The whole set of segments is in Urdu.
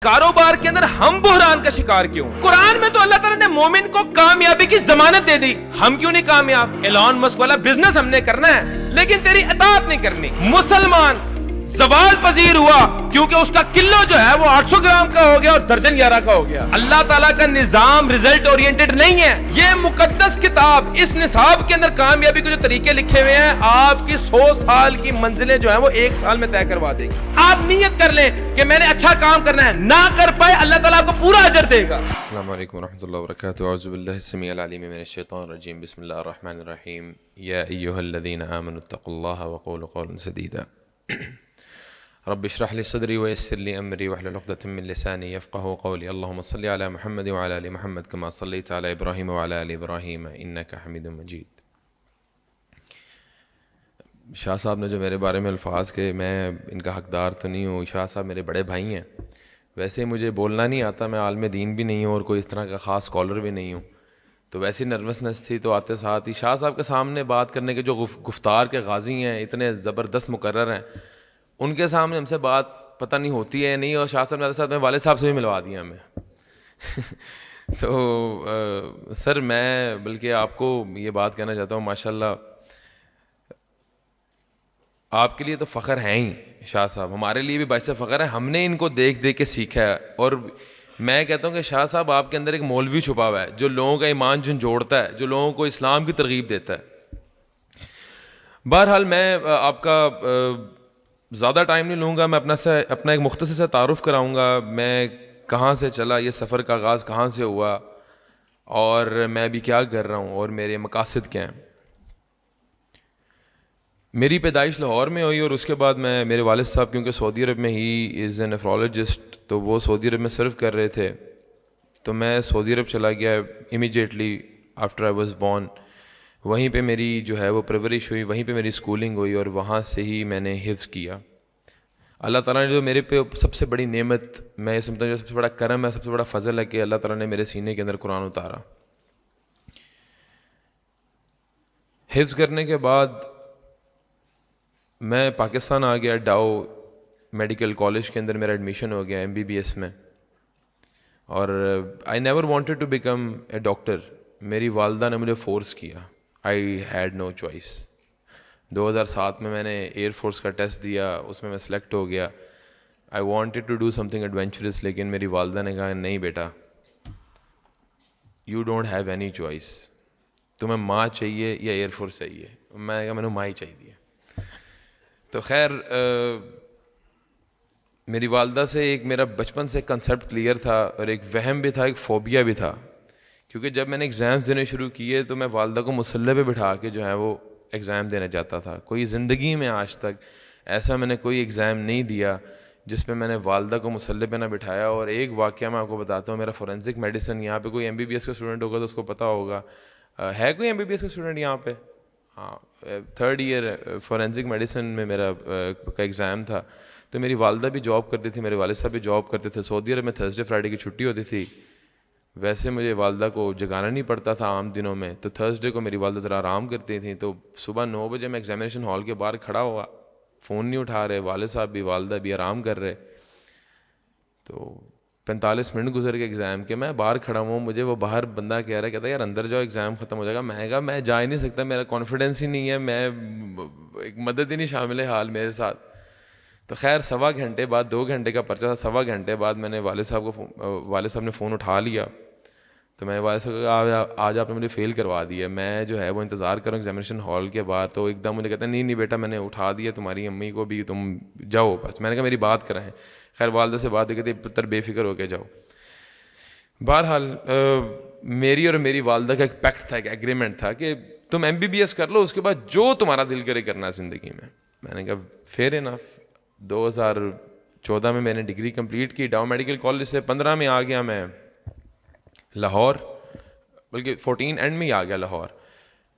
کاروبار کے اندر ہم بحران کا شکار کیوں؟ قرآن میں تو اللہ تعالیٰ نے مومن کو کامیابی کی ضمانت دے دی، ہم کیوں نہیں کامیاب؟ ایلان مسک والا بزنس ہم نے کرنا ہے لیکن تیری اطاعت نہیں کرنی۔ مسلمان زوال پذیر ہوا کیونکہ اس کا کلو جو ہے وہ 800 گرام کا ہو گیا اور درجن 11 کا ہو گیا۔ اللہ تعالیٰ کا نظام ریزلٹ اورینٹڈ نہیں ہے۔ یہ مقدس کتاب اس نصاب کے اندر کامیابی کے جو طریقے لکھے ہوئے ہیں، آپ کی 100 سال کی منزلیں جو ہیں وہ 1 سال میں طے کروا دے گی۔ آپ نیت کر لیں کہ میں نے اچھا کام کرنا ہے، نہ کر پائے اللہ تعالیٰ آپ کو پورا اجر دے گا۔ السلام علیکم ورحمۃ اللہ وبرکاتہ۔ اعوذ باللہ السمیع العلیم من الشیطان الرجیم، بسم اللہ الرحمن الرحیم۔ یا ایھا الذین آمنوا اتقوا اللہ وقولوا قولا سدیدا۔ رب اشرح لي صدري ويسر لي امري واحلل عقدة من لساني يفقهوا قولي۔ اللهم صل على محمد وعلى ال محمد كما صليت على ابراهيم وعلى ال ابراهيم انك حميد مجيد۔ شاہ صاحب نے جو میرے بارے میں الفاظ کہ میں ان کا حقدار تو نہیں ہوں، شاہ صاحب میرے بڑے بھائی ہیں، ویسے مجھے بولنا نہیں آتا، میں عالم دین بھی نہیں ہوں اور کوئی اس طرح کا خاص اسکالر بھی نہیں ہوں، تو ویسی نروسنس تھی، تو آتے ساتھ ہی شاہ صاحب کے سامنے بات کرنے کے جو گفتار کے غازی ہیں، اتنے زبردست مقرر ہیں، ان کے سامنے ہم سے بات پتہ نہیں ہوتی ہے نہیں، اور شاہ صاحب نے ساتھ میں والد صاحب سے بھی ملوا دیا ہمیں۔ تو سر میں بلکہ آپ کو یہ بات کہنا چاہتا ہوں، ماشاءاللہ آپ کے لیے تو فخر ہے ہی شاہ صاحب، ہمارے لیے بھی باعث فخر ہے، ہم نے ان کو دیکھ دیکھ کے سیکھا ہے، اور میں کہتا ہوں کہ شاہ صاحب آپ کے اندر ایک مولوی چھپا ہوا ہے جو لوگوں کا ایمان جھنجھوڑتا ہے، جو لوگوں کو اسلام کی ترغیب دیتا ہے۔ بہرحال میں آپ کا زیادہ ٹائم نہیں لوں گا، میں اپنا ایک مختصر سا تعارف کراؤں گا، میں کہاں سے چلا، یہ سفر کا آغاز کہاں سے ہوا، اور میں ابھی کیا کر رہا ہوں، اور میرے مقاصد کیا ہیں۔ میری پیدائش لاہور میں ہوئی، اور اس کے بعد میرے والد صاحب کیونکہ سعودی عرب میں ہی از اے نیفرولوجسٹ، تو وہ سعودی عرب میں سرو کر رہے تھے، تو میں سعودی عرب چلا گیا immediately after I was born. وہیں پہ میری جو ہے وہ پرورش ہوئی، وہیں پہ میری اسکولنگ ہوئی، اور وہاں سے ہی میں نے حفظ کیا۔ اللہ تعالیٰ نے جو میرے پہ سب سے بڑی نعمت، میں یہ سمجھتا ہوں جو سب سے بڑا کرم ہے، سب سے بڑا فضل ہے کہ اللہ تعالیٰ نے میرے سینے کے اندر قرآن اتارا۔ حفظ کرنے کے بعد میں پاکستان آ گیا، ڈاؤ میڈیکل کالج کے اندر میرا ایڈمیشن ہو گیا MBBS میں، اور I never wanted to become a doctor, میری والدہ نے مجھے فورس کیا، آئی ہیڈ نو چوائس۔ 2007 میں نے ایئر فورس کا ٹیسٹ دیا، اس میں سلیکٹ ہو گیا، I wanted to do something adventurous, لیکن میری والدہ نے کہا نہیں بیٹا، you don't have any choice, تمہیں ماں چاہیے یا ایئر فورس چاہیے؟ میں نے کہا میں نے ماں ہی چاہیے۔ تو خیر میری والدہ سے ایک میرا بچپن سے کنسیپٹ کلیئر تھا، اور ایک وہم بھی تھا، ایک فوبیا بھی تھا، کیونکہ جب میں نے ایگزامز دینے شروع کیے تو میں والدہ کو مصلی پہ بٹھا کے جو ہے وہ ایگزام دینے جاتا تھا۔ کوئی زندگی میں آج تک ایسا میں نے کوئی ایگزام نہیں دیا جس پہ میں نے والدہ کو مصلی پہ نہ بٹھایا۔ اور ایک واقعہ میں آپ کو بتاتا ہوں، میرا فورینسک میڈیسن، یہاں پہ کوئی MBBS کا اسٹوڈنٹ ہوگا تو اس کو پتہ ہوگا، ہے کوئی MBBS کا اسٹوڈنٹ یہاں پہ؟ ہاں، 3rd ایئر فورینسک میڈیسن میں میرا کا ایگزام تھا، تو میری والدہ بھی جاب کرتی تھی، میرے والد صاحب بھی جاب کرتے تھے، سعودی عرب میں تھرسڈے فرائیڈے کی چھٹی ہوتی تھی، ویسے مجھے والدہ کو جگانا نہیں پڑتا تھا عام دنوں میں، تو تھرسڈے کو میری والدہ ذرا آرام کرتی تھیں، تو صبح 9 بجے میں ایگزامینیشن ہال کے باہر کھڑا ہوا، فون نہیں اٹھا رہے، والد صاحب بھی والدہ بھی آرام کر رہے، تو 45 منٹ گزر کے ایگزام کے، میں باہر کھڑا ہوں، مجھے وہ باہر بندہ کہہ رہا ہے، کہتا ہے یار اندر جاؤ ایگزام ختم ہو جائے گا۔ میں کہا میں جا ہی نہیں سکتا، میرا کانفیڈنس ہی نہیں ہے، میں ایک مدد ہی نہیں شامل ہے حال میرے ساتھ۔ تو خیر 1.25 گھنٹے بعد، 2 گھنٹے کا پرچہ تھا، 1.25 گھنٹے بعد میں نے والد صاحب نے فون اٹھا لیا، تو میں والد صاحب کو کہا آج آپ نے مجھے فیل کروا دیا، میں جو ہے وہ انتظار کروں ایگزامینیشن ہال کے بعد۔ تو ایک دم مجھے کہتا ہے نہیں بیٹا، میں نے اٹھا دیا تمہاری امی کو بھی، تم جاؤ بس۔ میں نے کہا میری بات کرائیں، خیر والدہ سے بات کہتے پتر بے فکر ہو کے جاؤ۔ بہرحال میری اور میری والدہ کا ایک پیکٹ تھا، ایک ایگریمنٹ تھا کہ تم MBBS کر لو، اس کے بعد جو تمہارا دل کرے کرنا ہے زندگی میں۔ میں نے کہا فیئر انف۔ 2014 میں نے ڈگری کمپلیٹ کی ڈاؤ میڈیکل کالج سے، 15 میں آ گیا میں لاہور، بلکہ 14 اینڈ میں ہی آ گیا لاہور،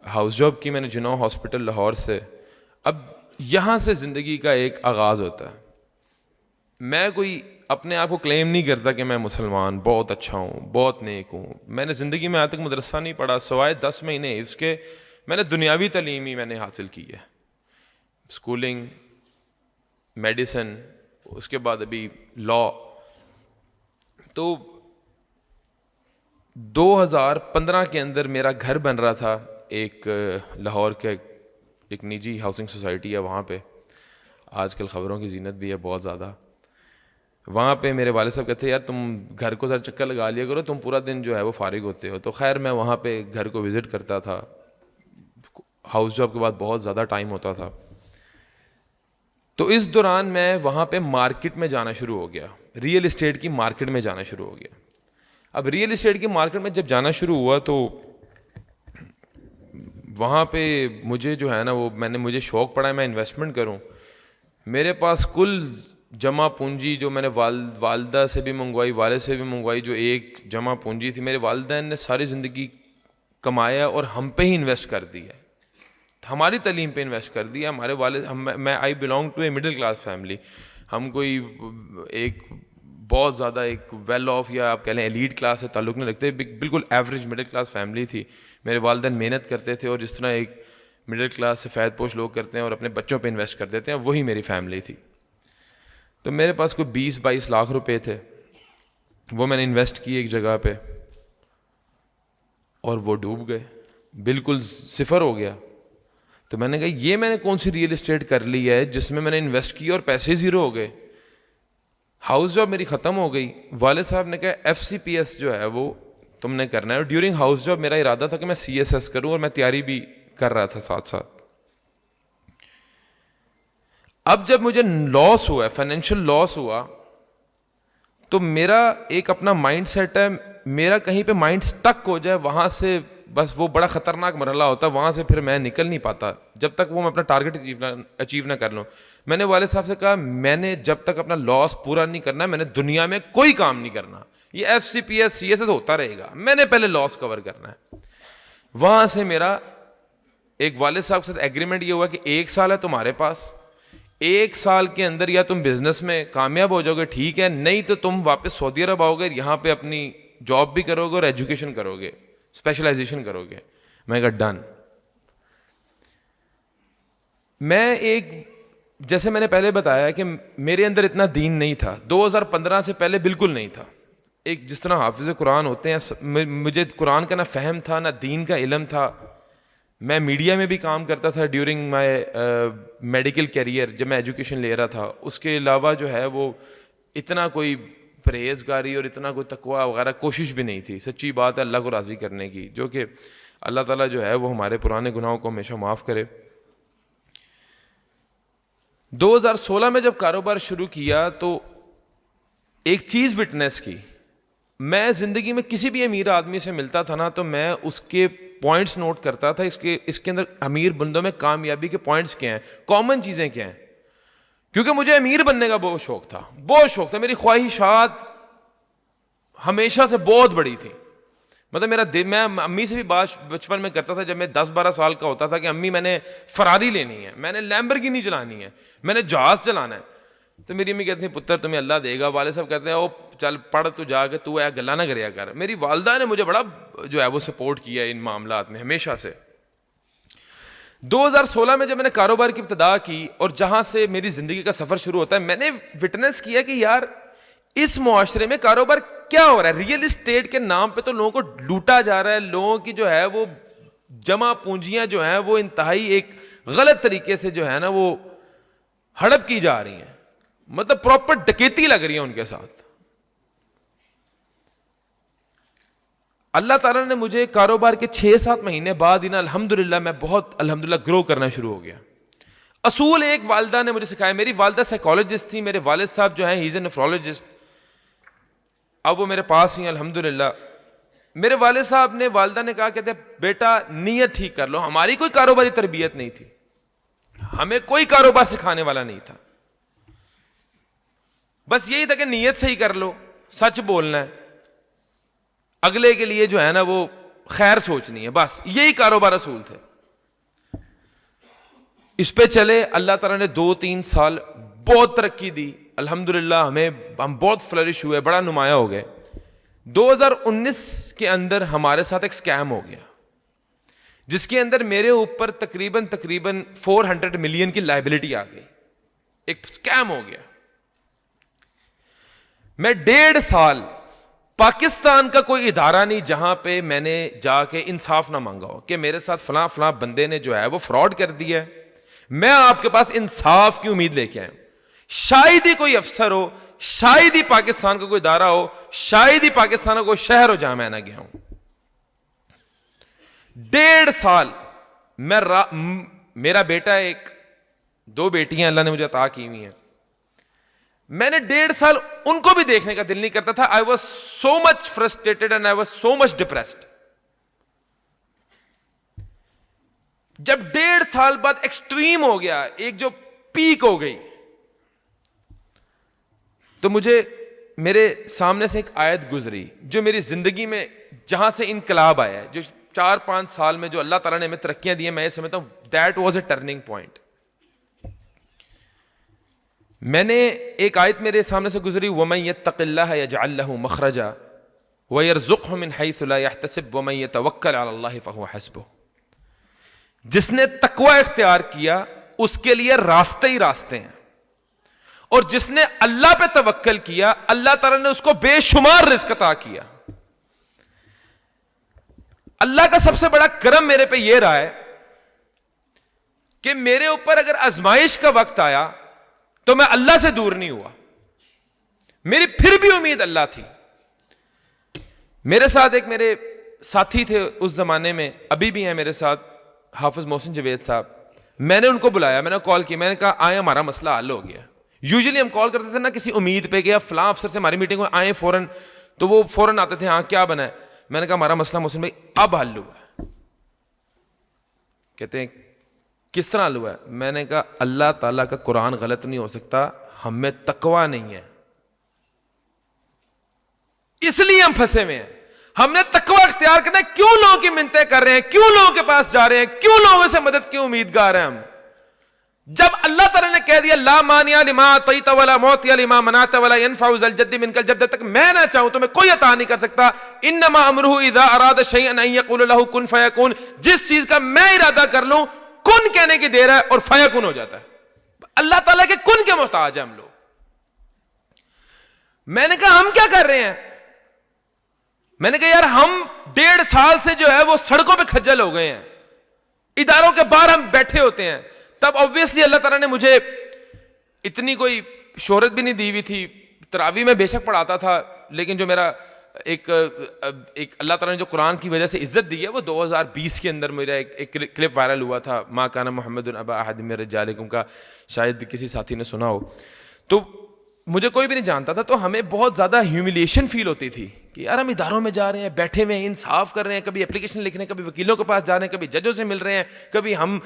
ہاؤس جاب کی میں نے جنو ہاسپٹل لاہور سے۔ اب یہاں سے زندگی کا ایک آغاز ہوتا ہے۔ میں کوئی اپنے آپ کو کلیم نہیں کرتا کہ میں مسلمان بہت اچھا ہوں، بہت نیک ہوں، میں نے زندگی میں آج تک مدرسہ نہیں پڑھا، سوائے 10 مہینے حفظ کے میں نے دنیاوی تعلیم ہی میں نے حاصل کی ہے، اسکولنگ، میڈیسن، اس کے بعد ابھی لا۔ تو 2015 کے اندر میرا گھر بن رہا تھا ایک لاہور کے ایک نجی ہاؤسنگ سوسائٹی ہے وہاں پہ. آج کل خبروں کی زینت بھی ہے بہت زیادہ. وہاں پہ میرے والد صاحب کہتے ہیں یار تم گھر کو ذرا چکر لگا لیا کرو, تم پورا دن جو ہے وہ فارغ ہوتے ہو. تو خیر میں وہاں پہ گھر کو وزٹ کرتا تھا. ہاؤس جاب کے بعد بہت زیادہ ٹائم ہوتا تھا. تو اس دوران میں وہاں پہ مارکیٹ میں جانا شروع ہو گیا, ریئل اسٹیٹ کی مارکیٹ میں جانا شروع ہو گیا. اب ریئل اسٹیٹ کی مارکیٹ میں جب جانا شروع ہوا تو وہاں پہ مجھے جو ہے نا وہ مجھے شوق پڑا ہے میں انویسٹمنٹ کروں. میرے پاس کل جمع پونجی جو میں نے والدہ سے بھی منگوائی, والد سے بھی منگوائی, جو ایک جمع پونجی تھی میرے والدین نے ساری زندگی کمایا اور ہم پہ ہی انویسٹ کر دیا, ہماری تعلیم پہ انویسٹ کر دیا. ہمارے والد میں I belong to a middle class family. ہم کوئی ایک بہت زیادہ ایک ویل آف یا آپ کہہ لیں ایلیٹ کلاس سے تعلق نہیں رکھتے, بالکل ایوریج مڈل کلاس فیملی تھی. میرے والدین محنت کرتے تھے اور جس طرح ایک مڈل کلاس سفید پوش لوگ کرتے ہیں اور اپنے بچوں پہ انویسٹ کر دیتے ہیں, وہی میری فیملی تھی. تو میرے پاس کوئی 20-22 لاکھ روپے تھے, وہ میں نے انویسٹ کیے ایک جگہ پہ اور وہ ڈوب گئے, بالکل صفر ہو گیا. تو میں نے کہا یہ میں نے کون سی ریئل اسٹیٹ کر لی ہے جس میں نے انویسٹ کیا اور پیسے زیرو ہو گئے. ہاؤس جاب میری ختم ہو گئی. والد صاحب نے کہا FCPS جو ہے وہ تم نے کرنا ہے. اور ڈیورنگ ہاؤس جاب میرا ارادہ تھا کہ میں CSS کروں اور میں تیاری بھی کر رہا تھا ساتھ ساتھ. اب جب مجھے لاس ہوا, فائنینشیل لاس ہوا, تو میرا ایک اپنا مائنڈ سیٹ ہے, میرا کہیں پہ مائنڈ سٹک ہو جائے وہاں سے بس وہ بڑا خطرناک مرحلہ ہوتا ہے, وہاں سے پھر میں نکل نہیں پاتا جب تک وہ میں اپنا ٹارگیٹ اچیو نہ کر لوں. میں نے والد صاحب سے کہا میں نے جب تک اپنا لاس پورا نہیں کرنا میں نے دنیا میں کوئی کام نہیں کرنا, یہ FCPS CSS ہوتا رہے گا, میں نے پہلے لاس کور کرنا ہے. وہاں سے میرا ایک والد صاحب کے ساتھ ایگریمنٹ یہ ہوا کہ 1 سال ہے تمہارے پاس, 1 سال کے اندر یا تم بزنس میں کامیاب ہو جاؤ گے ٹھیک ہے, نہیں تو تم واپس سعودی عرب آؤ گے, یہاں پہ اپنی جاب بھی کرو گے اور ایجوکیشن کرو گے, اسپیشلائزیشن کرو گے. میں کہا ڈن. میں ایک جیسے میں نے پہلے بتایا کہ میرے اندر اتنا دین نہیں تھا, 2015 سے پہلے بالکل نہیں تھا. ایک جس طرح حافظ قرآن ہوتے ہیں, مجھے قرآن کا نہ فہم تھا نہ دین کا علم تھا. میں میڈیا میں بھی کام کرتا تھا ڈیورنگ مائی میڈیکل کیریئر جب میں ایجوکیشن لے رہا تھا. اس کے علاوہ جو ہے وہ اتنا کوئی پرہیزگاری اور اتنا کوئی تقویٰ وغیرہ کوشش بھی نہیں تھی. سچی بات ہے اللہ کو راضی کرنے کی, جو کہ اللہ تعالیٰ جو ہے وہ ہمارے پرانے گناہوں کو ہمیشہ معاف کرے. 2016 میں جب کاروبار شروع کیا تو ایک چیز وٹنس کی, میں زندگی میں کسی بھی امیر آدمی سے ملتا تھا نا تو میں اس کے پوائنٹس نوٹ کرتا تھا, اس کے اندر امیر بندوں میں کامیابی کے پوائنٹس کیا ہیں, کامن چیزیں کیا ہیں, کیونکہ مجھے امیر بننے کا بہت شوق تھا. میری خواہشات ہمیشہ سے بہت بڑی تھی. مطلب میں امی سے بھی بات بچپن میں کرتا تھا جب میں 10-12 سال کا ہوتا تھا کہ امی میں نے فراری لینی ہے, میں نے لیمبرگینی چلانی ہے, میں نے جہاز چلانا ہے. تو میری امی کہتی ہیں پتر تمہیں اللہ دے گا. والد صاحب کہتے ہیں او چل پڑھ تو جا کے تو اے گلا نہ کریا کر. میری والدہ نے مجھے بڑا جو ہے وہ سپورٹ کیا ان معاملات میں ہمیشہ سے. 2016 میں جب میں نے کاروبار کی ابتدا کی اور جہاں سے میری زندگی کا سفر شروع ہوتا ہے, میں نے وٹنس کیا کہ یار اس معاشرے میں کاروبار کیا ہو رہا ہے. ریئل اسٹیٹ کے نام پہ تو لوگوں کو لوٹا جا رہا ہے, لوگوں کی جو ہے وہ جمع پونجیاں جو ہیں وہ انتہائی ایک غلط طریقے سے جو ہے نا وہ ہڑپ کی جا رہی ہیں, مطلب پراپر ڈکیتی لگ رہی ہے ان کے ساتھ. اللہ تعالیٰ نے مجھے کاروبار کے 6-7 مہینے بعد ہی نا الحمدللہ میں بہت الحمدللہ گرو کرنا شروع ہو گیا. اصول ایک والدہ نے مجھے سکھایا, میری والدہ سائیکالوجسٹ تھی, میرے والد صاحب جو ہیں ہی از اے نیفرولوجسٹ, اب وہ میرے پاس ہی ہیں الحمدللہ. میرے والد صاحب نے والدہ نے کہا کہتے بیٹا نیت ٹھیک کر لو. ہماری کوئی کاروباری تربیت نہیں تھی, ہمیں کوئی کاروبار سکھانے والا نہیں تھا, بس یہی تھا کہ نیت صحیح کر لو, سچ بولنا ہے, اگلے کے لیے جو ہے نا وہ خیر سوچنی ہے, بس یہی کاروبار اصول تھے. اس پہ چلے, اللہ تعالیٰ نے 2-3 سال بہت ترقی دی الحمدللہ, ہم بہت فلرش ہوئے, بڑا نمایاں ہو گئے. 2019 کے اندر ہمارے ساتھ ایک سکیم ہو گیا جس کے اندر میرے اوپر تقریباً 400 ملین کی لائبلٹی آ گئی. ایک سکیم ہو گیا. میں 1.5 سال پاکستان کا کوئی ادارہ نہیں جہاں پہ میں نے جا کے انصاف نہ مانگا ہو کہ میرے ساتھ فلاں فلاں بندے نے جو ہے وہ فراڈ کر دیا ہے, میں آپ کے پاس انصاف کی امید لے کے آیا ہوں. شاید ہی کوئی افسر ہو, شاید ہی پاکستان کا کوئی ادارہ ہو, شاید ہی پاکستان کا کوئی شہر ہو جہاں میں نہ گیا ہوں. 1.5 سال میرا بیٹا, ایک 2 بیٹیاں اللہ نے مجھے عطا کی ہوئی ہیں, میں نے 1.5 سال ان کو بھی دیکھنے کا دل نہیں کرتا تھا. I was so much frustrated and I was so much depressed. جب 1.5 سال بعد ایکسٹریم ہو گیا, ایک جو پیک ہو گئی, تو مجھے میرے سامنے سے ایک آیت گزری جو میری زندگی میں جہاں سے انقلاب آیا ہے, جو 4-5 سال میں جو اللہ تعالیٰ نے ہمیں ترقیاں دی ہیں, میں یہ سمجھتا ہوں that was a turning point. میں نے ایک آیت میرے سامنے سے گزری, وَمَن يَتَّقِ اللَّهَ يَجْعَل لَّهُ مَخْرَجًا وَيَرْزُقْهُ مِنْ حَيْثُ لَا يَحْتَسِبُ وَمَن يَتَوَكَّلْ عَلَى اللَّهِ فَهُوَ حَسْبُهُ. جس نے تقوی اختیار کیا اس کے لیے راستے ہی راستے ہیں, اور جس نے اللہ پہ توکل کیا اللہ تعالیٰ نے اس کو بے شمار رزق عطا کیا. اللہ کا سب سے بڑا کرم میرے پہ یہ رہا ہے کہ میرے اوپر اگر آزمائش کا وقت آیا تو میں اللہ سے دور نہیں ہوا, میری پھر بھی امید اللہ تھی. میرے ساتھ ایک میرے ساتھی تھے اس زمانے میں, ابھی بھی ہیں میرے ساتھ, حافظ محسن جوید صاحب. میں نے ان کو بلایا, میں نے کال کی, میں نے کہا آئیں ہمارا مسئلہ حل ہو گیا. یوزلی ہم کال کرتے تھے نا کسی امید پہ کہ یا فلاں افسر سے ہماری میٹنگ میں آئیں فوراً, تو وہ فوراً آتے تھے, ہاں کیا بنا ہے. میں نے کہا ہمارا مسئلہ محسن بھائی اب حل ہوا ہے. کہتے ہیں کس طرح حل ہوا ہے؟ میں نے کہا اللہ تعالیٰ کا قرآن غلط نہیں ہو سکتا, ہم میں تقوی نہیں ہے, اس لیے ہم پھنسے ہوئے ہیں. ہم نے تقوی اختیار کرنا ہے. کیوں لوگوں کی منتیں کر رہے ہیں, کیوں لوگوں کے پاس جا رہے ہیں, کیوں لوگوں سے مدد کی امیدگار ہیں ہم؟ جب اللہ تعالیٰ نے کہہ دیا لا مانع لما اعطیت ولا معطی لما منعت ولا ينفع ذا الجد منک الجد, تک میں نہ چاہوں تو میں کوئی عطا نہیں کر سکتا. انما امرہ اذا اراد شیئا ان یقول له کن فیکون, جس چیز کا میں ارادہ کر لوں کن کہنے کی دیر ہے اور فیکون ہو جاتا ہے. اللہ تعالیٰ کے کن کے محتاج ہیں ہم لوگ. میں نے کہا ہم کیا کر رہے ہیں؟ میں نے کہا یار ہم 1.5 سال سے جو ہے وہ سڑکوں پہ کھجل ہو گئے ہیں, اداروں کے باہر ہم بیٹھے ہوتے ہیں. تب obviously اللہ تعالیٰ نے مجھے اتنی کوئی شہرت بھی نہیں دی ہوئی تھی. تراویح میں بے شک پڑھاتا تھا, لیکن جو میرا ایک اللہ تعالیٰ نے جو قرآن کی وجہ سے عزت دی ہے وہ 2020 کے اندر میرا ایک کلپ وائرل ہوا تھا, ما کان محمد ابا احد من رجالکم کا, شاید کسی ساتھی نے سنا ہو. تو مجھے کوئی بھی نہیں جانتا تھا, تو ہمیں بہت زیادہ ہیوملیشن فیل ہوتی تھی کہ یار ہم اداروں میں جا رہے ہیں, بیٹھے ہوئے ہیں, انصاف کر رہے ہیں, کبھی اپلیکیشن لکھ رہے ہیں, کبھی وکیلوں کے پاس جا رہے ہیں, کبھی ججوں سے مل رہے ہیں, کبھی ہم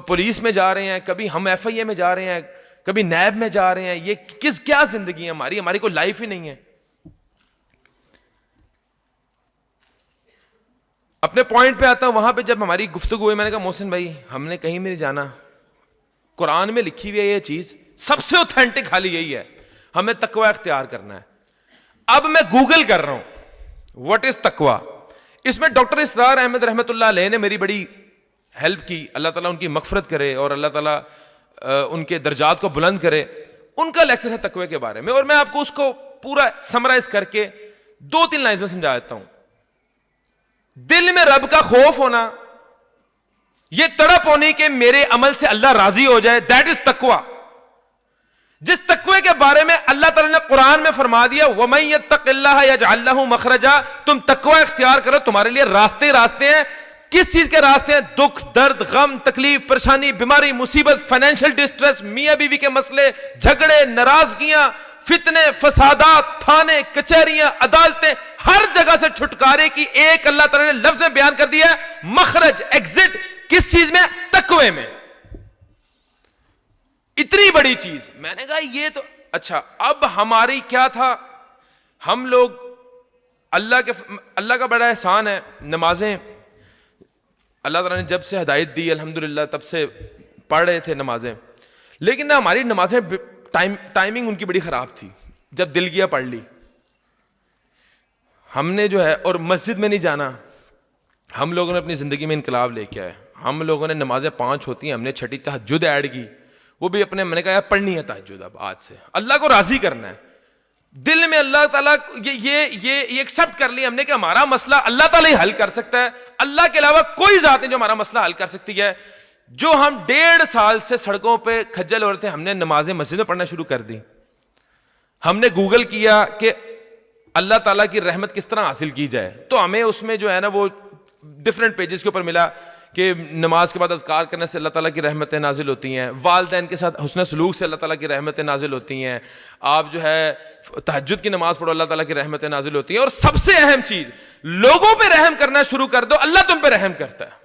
پولیس میں جا رہے ہیں, کبھی ہم FIA میں جا رہے ہیں, کبھی نیب میں جا رہے ہیں. یہ کیا زندگی ہے ہماری کوئی لائف ہی نہیں ہے. اپنے پوائنٹ پہ آتا ہوں, وہاں پہ جب ہماری گفتگو ہوئی میں نے کہا محسن بھائی ہم نے کہیں بھی نہیں جانا, قرآن میں لکھی ہوئی ہے یہ چیز, سب سے اوتھینٹک حال یہی ہے, ہمیں تقوی اختیار کرنا ہے. اب میں گوگل کر رہا ہوں واٹ از تقوی. اس میں ڈاکٹر اسرار احمد رحمۃ اللہ علیہ نے میری بڑی ہیلپ کی, اللہ تعالیٰ ان کی مغفرت کرے اور اللہ تعالیٰ ان کے درجات کو بلند کرے. ان کا لیکچر ہے تقوی کے بارے میں, اور میں آپ کو اس کو پورا سمرائز کر کے 2-3 لائنز میں سمجھا دیتا ہوں. دل میں رب کا خوف ہونا, یہ تڑپ ہونی کہ میرے عمل سے اللہ راضی ہو جائے, دیٹ از تقوی. جس تقوی کے بارے میں اللہ تعالیٰ نے قرآن میں فرما دیا وَمَن يَتَّقِ اللَّهَ يَجْعَل لَّهُ مَخْرَجًا, تم تقوی اختیار کرو, تمہارے لیے راستے ہیں. کس چیز کے راستے ہیں؟ دکھ, درد, غم, تکلیف, پریشانی, بیماری, مصیبت, فائنینشیل ڈسٹریس, میاں بیوی کے مسئلے, جھگڑے, ناراضگیاں, فتنے, فسادات, تھانے, کچہریاں, عدالتیں, ہر جگہ سے چھٹکارے کی ایک اللہ تعالیٰ نے لفظ میں بیان کر دیا ہے, مخرج, ایگزٹ. کس چیز میں؟ تقوی میں. اتنی بڑی چیز. میں نے کہا یہ تو اچھا, اب ہماری کیا تھا, ہم لوگ اللہ کا بڑا احسان ہے, نمازیں اللہ تعالیٰ نے جب سے ہدایت دی الحمدللہ تب سے پڑھ رہے تھے نمازیں, لیکن نہ ہماری نمازیں ٹائمنگ ان کی بڑی خراب تھی. جب دل کیا پڑھ لی. ہم نے جو ہے, اور مسجد میں نہیں جانا, ہم لوگوں نے اپنی زندگی میں انقلاب لے کے آئے. ہم لوگوں نے نمازیں 5 ہوتی ہیں, ہم نے 6ٹھی تہجد ایڈ کی, وہ بھی اپنے, میں نے کہا پڑھنی ہے تہجد اب آج سے, اللہ کو راضی کرنا ہے. دل میں اللہ تعالیٰ یہ ایکسپٹ کر لیا ہم نے کہ ہمارا مسئلہ اللہ تعالیٰ ہی حل کر سکتا ہے, اللہ کے علاوہ کوئی ذات نہیں جو ہمارا مسئلہ حل کر سکتی ہے. جو ہم 1.5 سال سے سڑکوں پہ کھجل ہو رہے تھے, ہم نے نمازیں مسجد میں پڑھنا شروع کر دی. ہم نے گوگل کیا کہ اللہ تعالیٰ کی رحمت کس طرح حاصل کی جائے, تو ہمیں اس میں جو ہے نا وہ ڈفرینٹ پیجز کے اوپر ملا کہ نماز کے بعد اذکار کرنے سے اللہ تعالیٰ کی رحمتیں نازل ہوتی ہیں, والدین کے ساتھ حسن سلوک سے اللہ تعالیٰ کی رحمتیں نازل ہوتی ہیں, آپ جو ہے تہجد کی نماز پڑھو اللہ تعالیٰ کی رحمتیں نازل ہوتی ہیں, اور سب سے اہم چیز لوگوں پہ رحم کرنا شروع کر دو, اللہ تم پہ رحم کرتا ہے.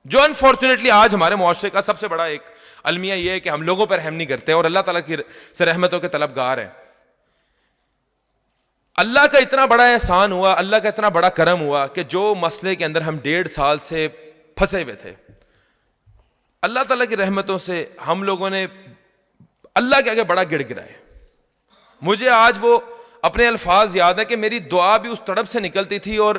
جو انفارچونیٹلی آج ہمارے معاشرے کا سب سے بڑا ایک المیہ یہ ہے کہ ہم لوگوں پہ رحم نہیں کرتے اور اللہ تعالیٰ کی سے رحمتوں کے طلبگار ہیں. اللہ کا اتنا بڑا احسان ہوا, اللہ کا اتنا بڑا کرم ہوا کہ جو مسئلے کے اندر ہم 1.5 سال سے پھنسے ہوئے تھے, اللہ تعالیٰ کی رحمتوں سے ہم لوگوں نے اللہ کے آگے بڑا گڑ گرائے. مجھے آج وہ اپنے الفاظ یاد ہیں کہ میری دعا بھی اس تڑپ سے نکلتی تھی, اور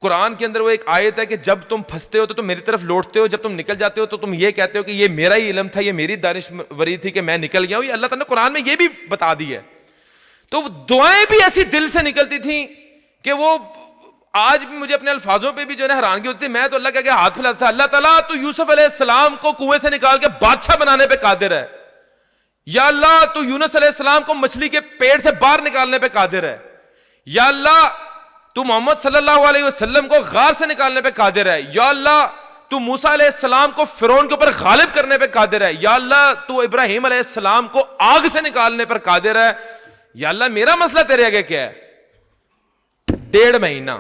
قرآن کے اندر وہ ایک آیت ہے کہ جب تم پھنستے ہو تو تم میری طرف لوٹتے ہو, جب تم نکل جاتے ہو تو تم یہ کہتے ہو کہ یہ میرا ہی علم تھا, یہ میری دانشوری تھی کہ میں نکل گیا ہوں. یہ اللہ تعالیٰ نے قرآن میں یہ بھی بتا دی ہے. تو دعائیں بھی ایسی دل سے نکلتی تھیں کہ وہ آج بھی مجھے اپنے الفاظوں پہ بھی جو ہے حیرانگی ہوتی ہے. میں تو اللہ کے آگے ہاتھ پھیلاتا تھا, اللہ تعالیٰ تو یوسف علیہ السلام کو کنویں سے نکال کے بادشاہ بنانے پہ قادر ہے, یا اللہ تو یونس علیہ السلام کو مچھلی کے پیٹ سے باہر نکالنے پہ قادر ہے, یا اللہ تو محمد صلی اللہ علیہ وسلم کو غار سے نکالنے پہ قادر ہے, یا اللہ تو موسیٰ علیہ السلام کو فرعون کے اوپر غالب کرنے پہ قادر ہے, یا اللہ تو ابراہیم علیہ السلام کو آگ سے نکالنے پر قادر ہے. یا اللہ میرا مسئلہ تیرے آگے کیا ہے؟ 1.5 مہینہ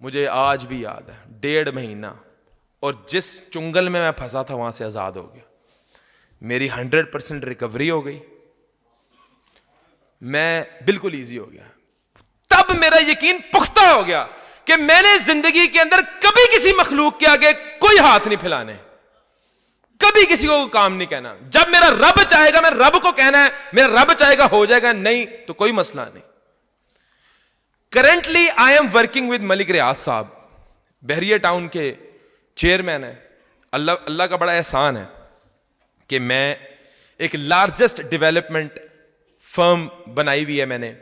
مجھے آج بھی یاد ہے, 1.5 مہینہ, اور جس چنگل میں پھنسا تھا وہاں سے آزاد ہو گیا. میری 100% ریکوری ہو گئی, میں بالکل ایزی ہو گیا. تب میرا یقین پختہ ہو گیا کہ میں نے زندگی کے اندر کبھی کسی مخلوق کے آگے کوئی ہاتھ نہیں پھیلانے, کبھی کسی کو کام نہیں کہنا. جب میرا رب چاہے گا میں رب کو کہنا ہے, میرا رب چاہے گا ہو جائے گا, نہیں تو کوئی مسئلہ نہیں. Currently I am working with Malik Riaz صاحب, بحریہ ٹاؤن کے چیئرمین ہیں. اللہ کا بڑا احسان ہے کہ میں ایک لارجسٹ ڈیولپمنٹ فرم بنائی ہوئی ہے میں نے,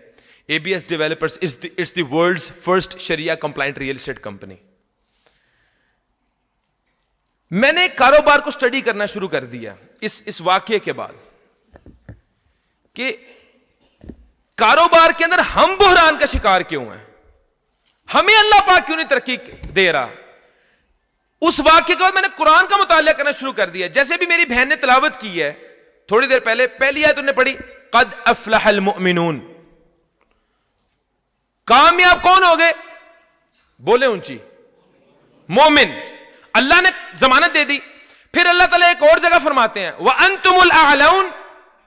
ABS developers. It's the world's first Sharia compliant real estate company. میں نے کاروبار کو اسٹڈی کرنا شروع کر دیا اس واقعے کے بعد کہ کاروبار کے اندر ہم بحران کا شکار کیوں ہیں, ہمیں اللہ پاک کیوں نہیں ترقی دے رہا. اس واقعے کے بعد میں نے قرآن کا مطالعہ کرنا شروع کر دیا. جیسے بھی میری بہن نے تلاوت کی ہے تھوڑی دیر پہلے, پہلی آیت انہوں نے پڑھی قد افلح المؤمنون, کامیاب کون ہو گئے؟ بولے اونچی, مومن. اللہ نے ضمانت دے دی. پھر اللہ تعالیٰ ایک اور جگہ فرماتے ہیں وَأَنْتُمُ الْأَعْلَوْنَ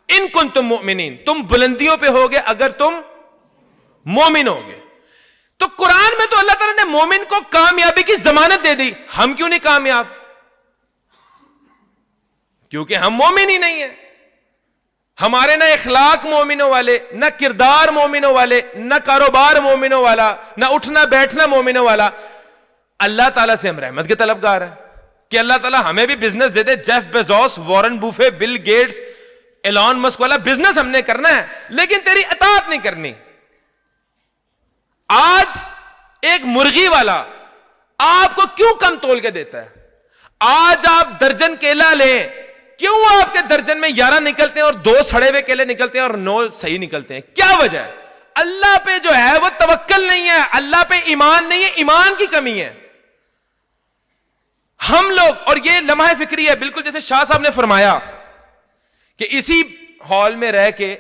إِن كُنْتُم مُؤْمِنِينَ, تم بلندیوں پہ ہوگے اگر تم مومن ہوگے. تو قرآن میں تو اللہ تعالیٰ نے مومن کو کامیابی کی ضمانت دے دی, ہم کیوں نہیں کامیاب؟ کیونکہ ہم مومن ہی نہیں ہیں. ہمارے نہ اخلاق مومنوں والے, نہ کردار مومنوں والے, نہ کاروبار مومنوں والا, نہ اٹھنا بیٹھنا مومنوں والا. اللہ تعالیٰ سے ہم رحمت کے طلبگار ہیں کہ اللہ تعالیٰ ہمیں بھی بزنس دے دے. Jeff Bezos, Warren Buffett, Bill Gates, Elon Musk والا بزنس ہم نے کرنا ہے, لیکن تیری اطاعت نہیں کرنی. آج ایک مرغی والا آپ کو کیوں کم تول کے دیتا ہے؟ آج آپ درجن کیلا لیں, کیوں آپ کے درجن میں 11 نکلتے ہیں اور 2 سڑے ہوئے کیلے نکلتے ہیں اور 9 صحیح نکلتے ہیں؟ کیا وجہ ہے؟ اللہ پہ جو ہے وہ توکل نہیں ہے, اللہ پہ ایمان نہیں ہے, ایمان کی کمی ہے. ہم لوگ, اور یہ لمحہ فکری ہے بالکل جیسے شاہ صاحب نے فرمایا کہ اسی ہال میں رہ کے,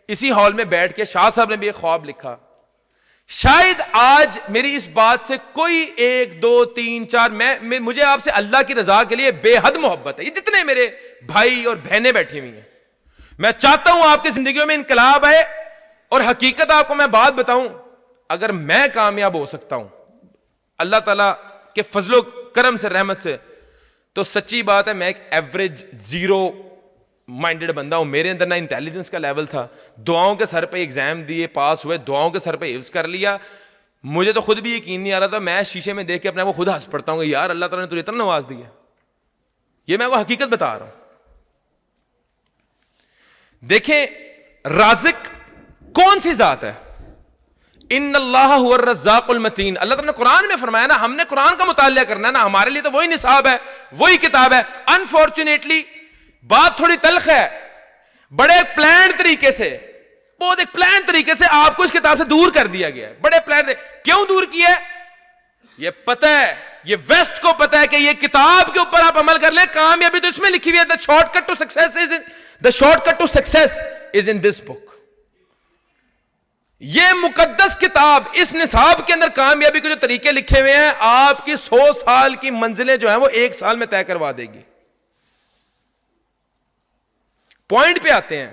اسی ہال میں بیٹھ کے شاہ صاحب نے بھی ایک خواب لکھا. شاید آج میری اس بات سے کوئی 1 2 3 4 مجھے آپ سے اللہ کی رضا کے لیے بے حد محبت ہے. یہ جتنے میرے بھائی اور بہنیں بیٹھی ہوئی ہیں, میں چاہتا ہوں آپ کی زندگیوں میں انقلاب آئے. اور حقیقت آپ کو میں بات بتاؤں, اگر میں کامیاب ہو سکتا ہوں اللہ تعالیٰ کے فضل و کرم سے, رحمت سے, تو سچی بات ہے میں ایک ایوریج 0 مائنڈڈ بندہ ہوں. میرے اندر نہ انٹیلیجنس کا لیول تھا, دعاؤں کے سر پہ ایگزام دیے, پاس ہوئے, دعاؤں کے سر پہ حفظ کر لیا. مجھے تو خود بھی یقین نہیں آ رہا تھا. میں شیشے میں دیکھ کے اپنے آپ کو خود ہنس پڑتا ہوں کہ یار اللہ تعالیٰ نے تجھے اتنا نواز دیا. یہ میں وہ حقیقت بتا رہا ہوں. دیکھیں رازق کون سی ذات ہے؟ ان اللہ هو الرزاق المتین. اللہ تعالیٰ نے قرآن میں فرمایا نا, ہم نے قرآن کا مطالعہ کرنا ہے نا, ہمارے لیے تو وہی نصاب ہے, وہی کتاب ہے. انفارچونیٹلی بات تھوڑی تلخ ہے, بڑے پلان طریقے سے, بہت ایک پلان طریقے سے آپ کو اس کتاب سے دور کر دیا گیا ہے. بڑے پلان کیوں دور کیا ہے؟ یہ پتہ ہے, یہ ویسٹ کو پتہ ہے کہ یہ کتاب کے اوپر آپ عمل کر لیں, کامیابی تو اس میں لکھی ہوئی ہے. the shortcut to success is in this book. یہ مقدس کتاب, اس نصاب کے اندر کامیابی کے جو طریقے لکھے ہوئے ہیں, آپ کی 100 سال کی منزلیں جو ہیں وہ 1 سال میں طے کروا دے گی. پوائنٹ پہ آتے ہیں.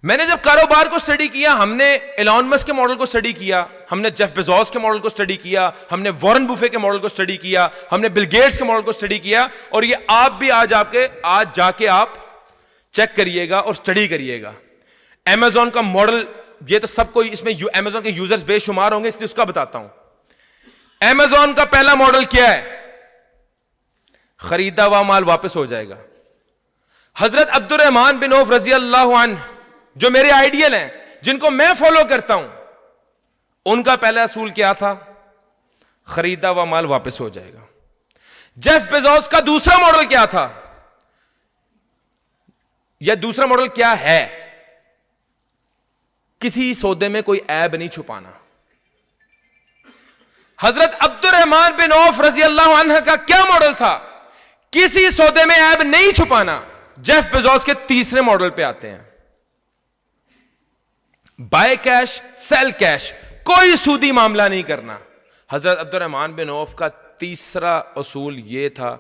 میں نے جب کاروبار کو سٹڈی کیا, ہم نے ایلون مسک کے ماڈل کو سٹڈی کیا, ہم نے جیف بیزوس کے ماڈل کو سٹڈی کیا, ہم نے وارن بفے کے ماڈل کو سٹڈی کیا, ہم نے بل گیٹس کے ماڈل کو سٹڈی کیا, اور یہ آپ بھی آج جا کے آپ چیک کریے گا اور سٹڈی کریے گا. امیزون کا ماڈل, یہ تو سب کو اس میں امیزون کے یوزرز بے شمار ہوں گے, اس لیے اس کا بتاتا ہوں. امیزون کا پہلا ماڈل کیا ہے؟ خریدا ہوا مال واپس ہو جائے گا. حضرت عبد الرحمن بن عوف رضی اللہ عنہ جو میرے آئیڈیل ہیں, جن کو میں فالو کرتا ہوں, ان کا پہلا اصول کیا تھا؟ خریدا ہوا مال واپس ہو جائے گا. جیف بیزوس کا دوسرا ماڈل کیا تھا, یا دوسرا ماڈل کیا ہے؟ کسی سودے میں کوئی عیب نہیں چھپانا. حضرت عبد الرحمن بن عوف رضی اللہ عنہ کا کیا ماڈل تھا؟ کسی سودے میں عیب نہیں چھپانا. جیف بیزوس کے تیسرے ماڈل پہ آتے ہیں, بائی کیش سیل کیش, کوئی سودی معاملہ نہیں کرنا. حضرت عبد الرحمن بن عوف کا تیسرا اصول یہ تھا,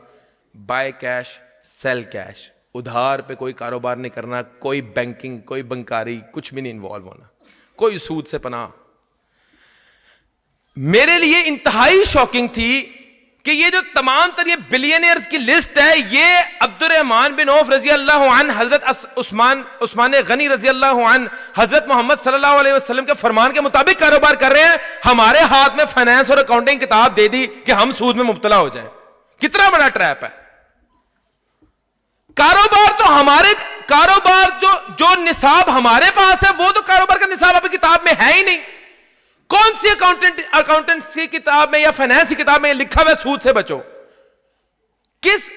بائی کیش سیل کیش, ادھار پہ کوئی کاروبار نہیں کرنا, کوئی بینکنگ, کوئی بنکاری, کچھ بھی نہیں انوالو ہونا, کوئی سود سے پناہ. میرے لیے انتہائی شاکنگ تھی کہ یہ جو تمام تر یہ بلینئرز کی لسٹ ہے, یہ عبد الرحمن بن عوف رضی اللہ عنہ, حضرت عثمان غنی رضی اللہ عنہ, حضرت محمد صلی اللہ علیہ وسلم کے فرمان کے مطابق کاروبار کر رہے ہیں. ہمارے ہاتھ میں فائنانس اور اکاؤنٹنگ کتاب دے دی کہ ہم سود میں مبتلا ہو جائیں. کتنا بڑا ٹریپ ہے. کاروبار تو ہمارے, کاروبار جو نصاب ہمارے پاس ہے وہ تو کاروبار کا نصاب اپنی کتاب میں ہے ہی نہیں. کون سی اکاؤنٹنٹس کی کتاب میں یا فائنانس کی کتاب میں لکھا ہوا ہے سود سے بچو؟ کس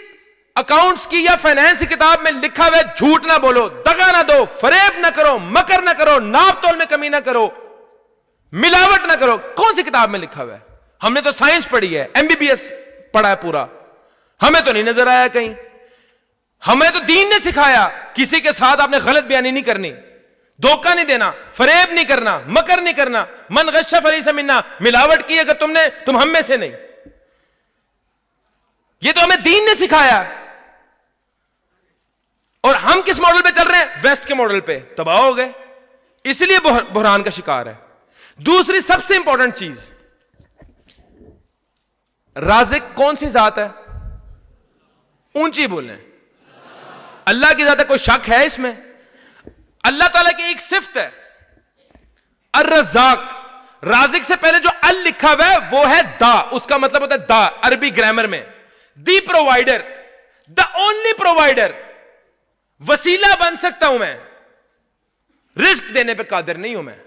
اکاؤنٹس کی یا فائنانس کی کتاب میں لکھا ہوا ہے جھوٹ نہ بولو, دغا نہ دو, فریب نہ کرو, مکر نہ کرو, ناپ تول میں کمی نہ کرو, ملاوٹ نہ کرو؟ کون سی کتاب میں لکھا ہوا ہے؟ ہم نے تو سائنس پڑھی ہے, MBBS پڑھا ہے پورا, ہمیں تو نہیں نظر آیا کہیں. ہمیں تو دین نے سکھایا کسی کے ساتھ آپ نے غلط بیانی نہیں کرنی, دھوکہ نہیں دینا, فریب نہیں کرنا, مکر نہیں کرنا. من غش فلیس منا, ملاوٹ کی اگر تم ہم میں سے نہیں. یہ تو ہمیں دین نے سکھایا. اور ہم کس ماڈل پہ چل رہے ہیں؟ ویسٹ کے ماڈل پہ. تباہ ہو گئے, اس لیے بحران کا شکار ہے. دوسری سب سے امپورٹنٹ چیز, رازق کون سی ذات ہے؟ اونچی بولیں. اللہ کی ذات ہے, کوئی شک ہے اس میں؟ اللہ تعالیٰ کی ایک صفت ہے الرزاق. رازق سے پہلے جو ال لکھا ہوا ہے وہ ہے دا, اس کا مطلب ہوتا ہے دا عربی گرامر میں. دی پرووائڈر, دا اونلی پرووائڈر. وسیلہ بن سکتا ہوں میں, رزق دینے پہ قادر نہیں ہوں میں.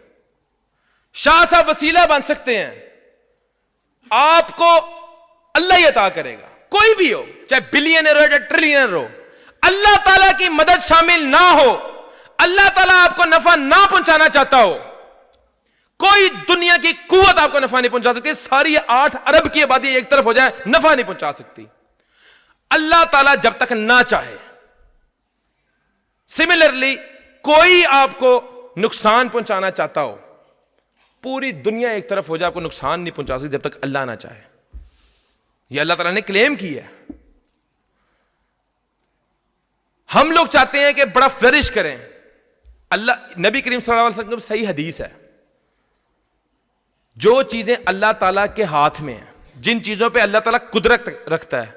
شاہ صاحب وسیلہ بن سکتے ہیں, آپ کو اللہ ہی عطا کرے گا, کوئی بھی ہو, چاہے بلینئر ہو چاہے ٹریلینئر ہو. اللہ تعالیٰ کی مدد شامل نہ ہو, اللہ تعالیٰ آپ کو نفع نہ پہنچانا چاہتا ہو, کوئی دنیا کی قوت آپ کو نفع نہیں پہنچا سکتی. ساری 8 ارب کی آبادی ایک طرف ہو جائے, نفع نہیں پہنچا سکتی. اللہ تعالیٰ جب تک نہ چاہے. سملرلی کوئی آپ کو نقصان پہنچانا چاہتا ہو, پوری دنیا ایک طرف ہو جائے, آپ کو نقصان نہیں پہنچا سکتی جب تک اللہ نہ چاہے. یہ اللہ تعالیٰ نے کلیم کی ہے. ہم لوگ چاہتے ہیں کہ بڑا فلرش کریں. اللہ, نبی کریم صلی اللہ علیہ وسلم کی صحیح حدیث ہے, جو چیزیں اللہ تعالیٰ کے ہاتھ میں ہیں, جن چیزوں پہ اللہ تعالیٰ قدرت رکھتا ہے,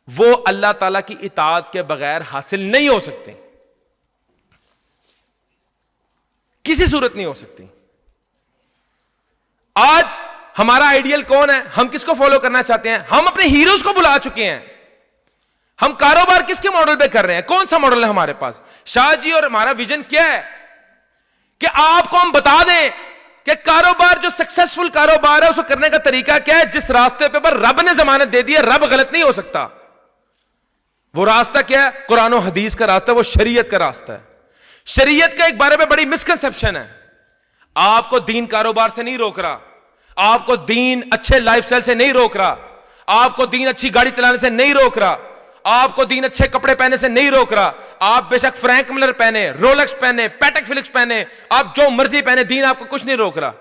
وہ اللہ تعالیٰ کی اطاعت کے بغیر حاصل نہیں ہو سکتے, کسی صورت نہیں ہو سکتی. آج ہمارا آئیڈیل کون ہے؟ ہم کس کو فالو کرنا چاہتے ہیں؟ ہم اپنے ہیروز کو بلا چکے ہیں. ہم کاروبار کس کے ماڈل پہ کر رہے ہیں؟ کون سا ماڈل ہے ہمارے پاس؟ شاہ جی اور ہمارا ویژن کیا ہے کہ آپ کو ہم بتا دیں کہ کاروبار جو سکسیسفل کاروبار ہے اس کو کرنے کا طریقہ کیا ہے. جس راستے پہ پر رب نے ضمانت دے دی ہے, رب غلط نہیں ہو سکتا. وہ راستہ کیا ہے؟ قرآن و حدیث کا راستہ, وہ شریعت کا راستہ ہے. شریعت کا ایک بارے میں بڑی مسکنسپشن ہے. آپ کو دین کاروبار سے نہیں روک رہا, آپ کو دین اچھے لائف سٹائل سے نہیں روک رہا, آپ کو دین اچھی گاڑی چلانے سے نہیں روک رہا, آپ کو دین اچھے کپڑے پہنے سے نہیں روک رہا. آپ بے شک فرینک ملر پہنے, رولکس پہنے, پیٹک فلکس پہنے, آپ جو مرضی پہنے, دین آپ کو کچھ نہیں روک رہا.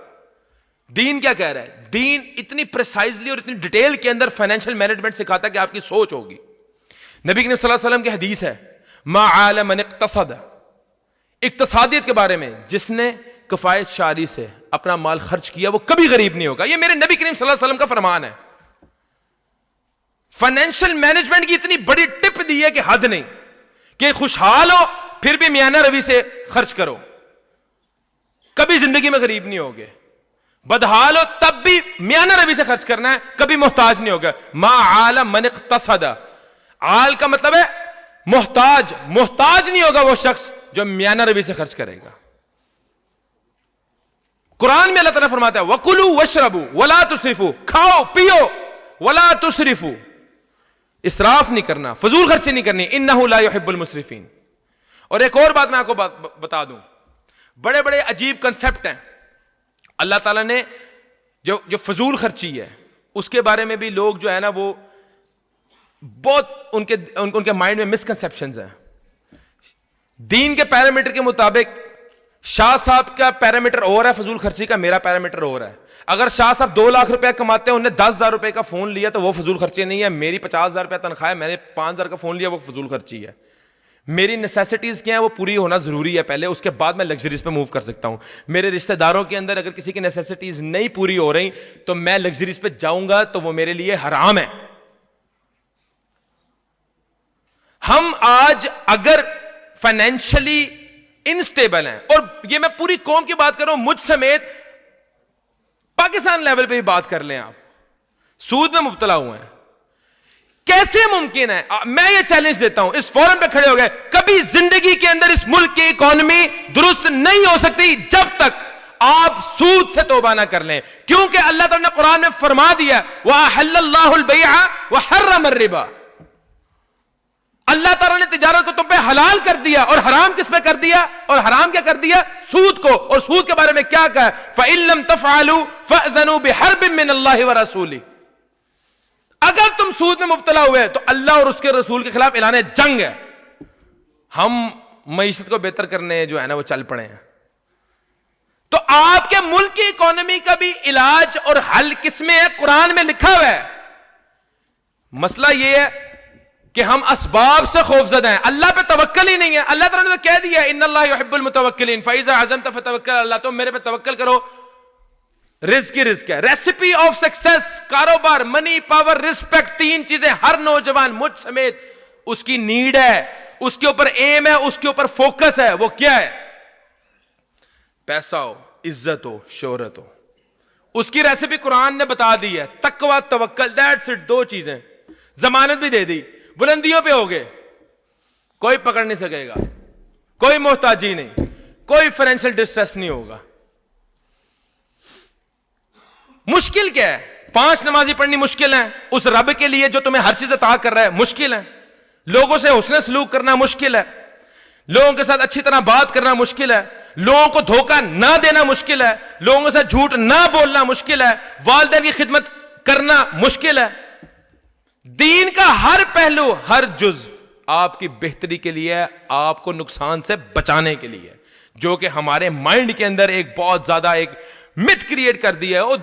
دین کیا کہہ رہا ہے؟ دین اتنی پریسائزلی اور اتنی ڈیٹیل کے اندر فائنینشیل مینجمنٹ سکھاتا ہے کہ آپ کی سوچ ہوگی. نبی کریم صلی اللہ علیہ وسلم کی حدیث ہے, ما عال من اقتصد, اقتصادیت کے بارے میں جس نے کفایت شعری سے اپنا مال خرچ کیا وہ کبھی غریب نہیں ہوگا. یہ میرے نبی کریم صلی اللہ علیہ وسلم کا فرمان ہے. فائنینشیل مینجمنٹ کی اتنی بڑی ٹپ دی ہے کہ حد نہیں, کہ خوشحال ہو پھر بھی میانہ روی سے خرچ کرو, کبھی زندگی میں غریب نہیں ہوگے. بدحال ہو تب بھی میانہ روی سے خرچ کرنا ہے, کبھی محتاج نہیں ہوگا. ما عال من اقتصد, عال کا مطلب ہے محتاج, محتاج نہیں ہوگا وہ شخص جو میانہ روی سے خرچ کرے گا. قرآن میں اللہ تعالیٰ فرماتا ہے وَكُلُوا وَاشْرَبُوا وَلَا تُسْرِفُوا, کھاؤ پیو, وَلَا تُسْرِفُوا, اسراف نہیں کرنا, فضول خرچی نہیں کرنی, اِنَّهُ لَا يُحِبُّ الْمُسْرِفِينَ. اور ایک اور بات میں آپ کو بتا دوں, بڑے بڑے عجیب کنسپٹ ہیں. اللہ تعالیٰ نے جو فضول خرچی ہے اس کے بارے میں بھی لوگ جو ہے نا وہ بہت ان کے مائنڈ میں مسکنسپشنز ہیں. دین کے پیرامیٹر کے مطابق شاہ صاحب کا پیرامیٹر اور ہے فضول خرچی کا, میرا پیرامیٹر اور ہے. اگر شاہ صاحب 2 لاکھ روپے کماتے ہیں, انہیں 10,000 روپے کا فون لیا تو وہ فضول خرچی نہیں ہے. میری 50,000 روپے تنخواہ ہے, میں نے 5,000 کا فون لیا, وہ فضول خرچی ہے. میری نیسیسٹیز کیا ہیں وہ پوری ہونا ضروری ہے پہلے, اس کے بعد میں لگژریز پہ موو کر سکتا ہوں. میرے رشتہ داروں کے اندر اگر کسی کی نیسیسٹیز نہیں پوری ہو رہی تو میں لگژریز پہ جاؤں گا تو وہ میرے لیے حرام ہے. ہم آج اگر فائنینشلی انسٹیبل ہیں, اور یہ میں پوری قوم کی بات کر رہا ہوں, مجھ سمیت پاکستان لیول پہ بھی بات کر لیں, آپ سود میں مبتلا ہوئے ہیں, کیسے ممکن ہے؟ میں یہ چیلنج دیتا ہوں, اس فورم پہ کھڑے ہو گئے, کبھی زندگی کے اندر اس ملک کی اکانومی درست نہیں ہو سکتی جب تک آپ سود سے توبہ نہ کر لیں. کیونکہ اللہ تعالیٰ نے قرآن میں فرما دیا وَأَحَلَّ اللَّهُ الْبَيْعَ وَحَرَّمَ الرِّبَا, اللہ تعالیٰ نے تجارت کو تم پہ حلال کر دیا, اور حرام کس پہ کر دیا؟ اور حرام کیا کر دیا؟ سود کو. اور سود کے بارے میں کیا کہا؟ فَإِن لَمْ تَفْعَلُوا فَأْذَنُوا بِحَرْبٍ مِّنَ اللَّهِ وَرَسُولِهِ. اگر تم سود میں مبتلا ہوئے تو اللہ اور اس کے رسول کے خلاف اعلان جنگ ہے. ہم معیشت کو بہتر کرنے جو ہے نا وہ چل پڑے ہیں. تو آپ کے ملک کی اکانومی کا بھی علاج اور حل کس میں ہے؟ قرآن میں لکھا ہوا ہے. مسئلہ یہ ہے کہ ہم اسباب سے خوفزدہ ہیں, اللہ پہ توکل ہی نہیں ہے. اللہ تعالیٰ نے تو کہہ دیا ان اللہ یحب المتوکلین فاذا عزمت فتوکل اللہ, تم میرے پہ توکل کرو. رزق کی رزق ہے, ریسیپی آف سکسیس, کاروبار, منی, پاور, رسپیکٹ, 3 چیزیں ہر نوجوان مجھ سمیت اس کی نیڈ ہے, اس کے اوپر ایم ہے, اس کے اوپر فوکس ہے. وہ کیا ہے؟ پیسہ ہو, عزت ہو, شہرت ہو. اس کی ریسیپی قرآن نے بتا دی ہے, تقوی, توکل, دیٹس اٹ. 2 چیزیں, ضمانت بھی دے دی, بلندیوں پہ ہوگے, کوئی پکڑ نہیں سکے گا, کوئی محتاجی نہیں, کوئی فائنینشیل ڈسٹریس نہیں ہوگا. مشکل کیا ہے؟ 5 نمازی پڑھنی مشکل ہے, اس رب کے لیے جو تمہیں ہر چیز عطا کر رہا ہے مشکل ہے. لوگوں سے حسن سلوک کرنا مشکل ہے, لوگوں کے ساتھ اچھی طرح بات کرنا مشکل ہے, لوگوں کو دھوکہ نہ دینا مشکل ہے, لوگوں کے ساتھ جھوٹ نہ بولنا مشکل ہے, والدین کی خدمت کرنا مشکل ہے. دین کا ہر پہلو, ہر جزو آپ کی بہتری کے لیے, آپ کو نقصان سے بچانے کے لیے, جو کہ ہمارے مائنڈ کے اندر ایک بہت زیادہ ایک مت کریٹ کر دیا ہے. وہ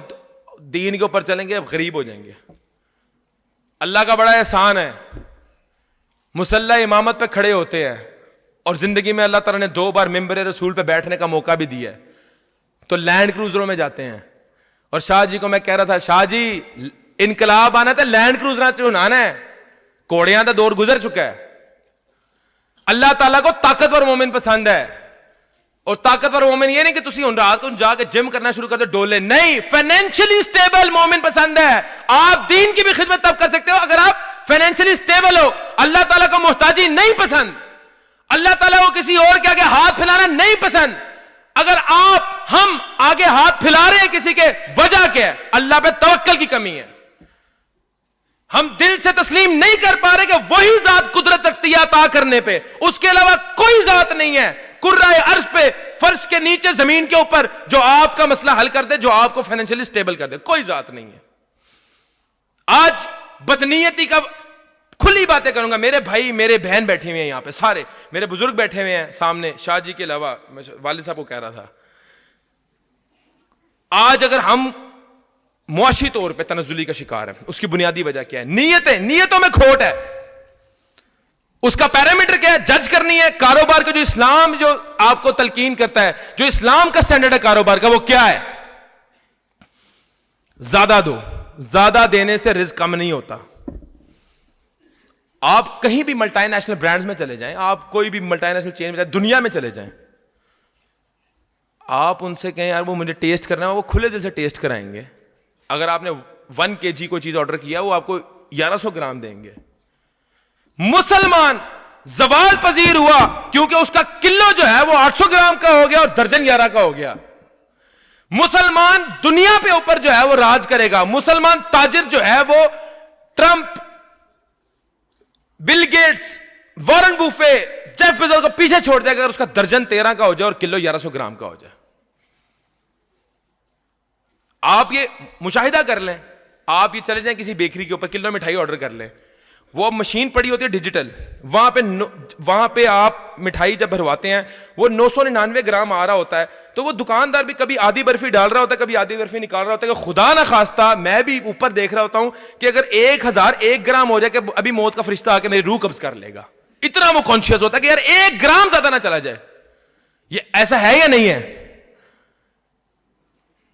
دین کے اوپر چلیں گے اب غریب ہو جائیں گے. اللہ کا بڑا احسان ہے, مصلی امامت پہ کھڑے ہوتے ہیں اور زندگی میں اللہ تعالیٰ نے 2 بار ممبر رسول پہ بیٹھنے کا موقع بھی دیا ہے, تو لینڈ کروزروں میں جاتے ہیں. اور شاہ جی کو میں کہہ رہا تھا, شاہ جی انقلاب آنا تھا, لینڈ کروزر چنانا ہے, کوڑیاں کا دور گزر چکا ہے. اللہ تعالیٰ کو طاقتور مومن پسند ہے, اور طاقتور مومن یہ نہیں کہ تسی رات کو جا کے جم کرنا شروع کر دو ڈولے, نہیں, فائنینشلی اسٹیبل مومن پسند ہے. آپ دین کی بھی خدمت تب کر سکتے ہو اگر آپ فائنینشلی اسٹیبل ہو. اللہ تعالیٰ کو محتاجی نہیں پسند, اللہ تعالیٰ کو کسی اور کے آگے ہاتھ پھیلانا نہیں پسند, اگر آپ ہم آگے ہاتھ پھیلا رہے ہیں کسی کے، وجہ کیا ہے؟ اللہ پہ توکل کی کمی ہے. ہم دل سے تسلیم نہیں کر پا رہے کہ وہی ذات قدرت رکھتی ہے عطا کرنے پہ، اس کے علاوہ کوئی ذات نہیں ہے کرۂ ارض پہ، فرش کے نیچے، زمین کے اوپر، جو آپ کا مسئلہ حل کر دے، جو آپ کو فائنینشلی سٹیبل کر دے. کوئی ذات نہیں ہے. آج بدنیتی کا کھلی باتیں کروں گا. میرے بھائی میرے بہن بیٹھے ہوئے ہیں یہاں پہ، سارے میرے بزرگ بیٹھے ہوئے ہیں سامنے، شاہ جی کے علاوہ. میں والد صاحب کو کہہ رہا تھا، آج اگر ہم معاشی طور پہ تنزلی کا شکار ہیں، اس کی بنیادی وجہ کیا ہے؟ نیتوں میں کھوٹ ہے. اس کا پیرامیٹر کیا ہے؟ جج کرنی ہے. کاروبار کا جو اسلام جو آپ کو تلقین کرتا ہے، جو اسلام کا سٹینڈرڈ ہے کاروبار کا، وہ کیا ہے؟ زیادہ دو. زیادہ دینے سے رزق کم نہیں ہوتا. آپ کہیں بھی ملٹی نیشنل برانڈز میں چلے جائیں، آپ کوئی بھی ملٹی نیشنل چین میں جائیں، دنیا میں چلے جائیں، آپ ان سے کہیں یار وہ مجھے ٹیسٹ کرنا ہے، وہ کھلے دل سے ٹیسٹ کرائیں گے. اگر آپ نے 1 kg کوئی چیز آرڈر کیا، وہ آپ کو 1100 گرام دیں گے. مسلمان زوال پذیر ہوا کیونکہ اس کا کلو جو ہے وہ 800 گرام کا ہو گیا اور درجن 11 کا ہو گیا. مسلمان دنیا پہ اوپر جو ہے وہ راج کرے گا. مسلمان تاجر جو ہے وہ Trump, Bill Gates, Warren Buffett, Jeff Bezos کو پیچھے چھوڑ دے گا اگر اس کا درجن 13 کا ہو جائے اور کلو 1100 گرام کا ہو جائے. آپ یہ مشاہدہ کر لیں. آپ یہ چلے جائیں کسی بیکری کے اوپر، کلو مٹھائی آرڈر کر لیں، وہ مشین پڑی ہوتی ہے ڈیجیٹل، وہاں پہ آپ مٹھائی جب بھرواتے ہیں وہ 999 گرام آ رہا ہوتا ہے. تو وہ دکاندار بھی کبھی آدھی برفی ڈال رہا ہوتا ہے، کبھی آدھی برفی نکال رہا ہوتا ہے کہ خدا نہ خواستہ میں بھی اوپر دیکھ رہا ہوتا ہوں کہ اگر 1001 گرام ہو جائے کہ ابھی موت کا فرشتہ آ کے میری روح قبض کر لے گا. اتنا وہ کانشیس ہوتا ہے کہ یار 1 گرام زیادہ نہ چلا جائے. یہ ایسا ہے یا نہیں ہے؟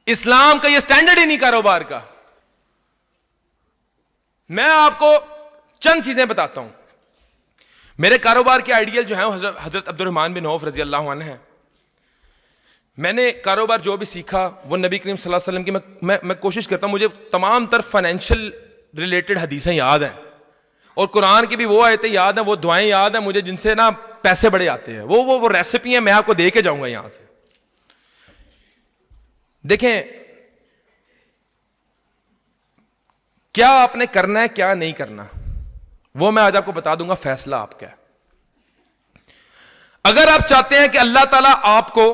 اسلام کا یہ سٹینڈرڈ ہی نہیں کاروبار کا. میں آپ کو چند چیزیں بتاتا ہوں. میرے کاروبار کے آئیڈیل جو ہیں حضرت عبد الرحمن بن عوف رضی اللہ عنہ ہیں. میں نے کاروبار جو بھی سیکھا وہ نبی کریم صلی اللہ علیہ وسلم کی میں کوشش کرتا ہوں، مجھے تمام تر فائنینشیل ریلیٹڈ حدیثیں یاد ہیں اور قرآن کی بھی وہ آیتیں یاد ہیں، وہ دعائیں یاد ہیں مجھے جن سے نا پیسے بڑے آتے ہیں. وہ ریسیپی ہیں، میں آپ کو دے کے جاؤں گا یہاں سے. دیکھیں کیا آپ نے کرنا ہے، کیا نہیں کرنا، وہ میں آج آپ کو بتا دوں گا. فیصلہ آپ کا ہے. اگر آپ چاہتے ہیں کہ اللہ تعالیٰ آپ کو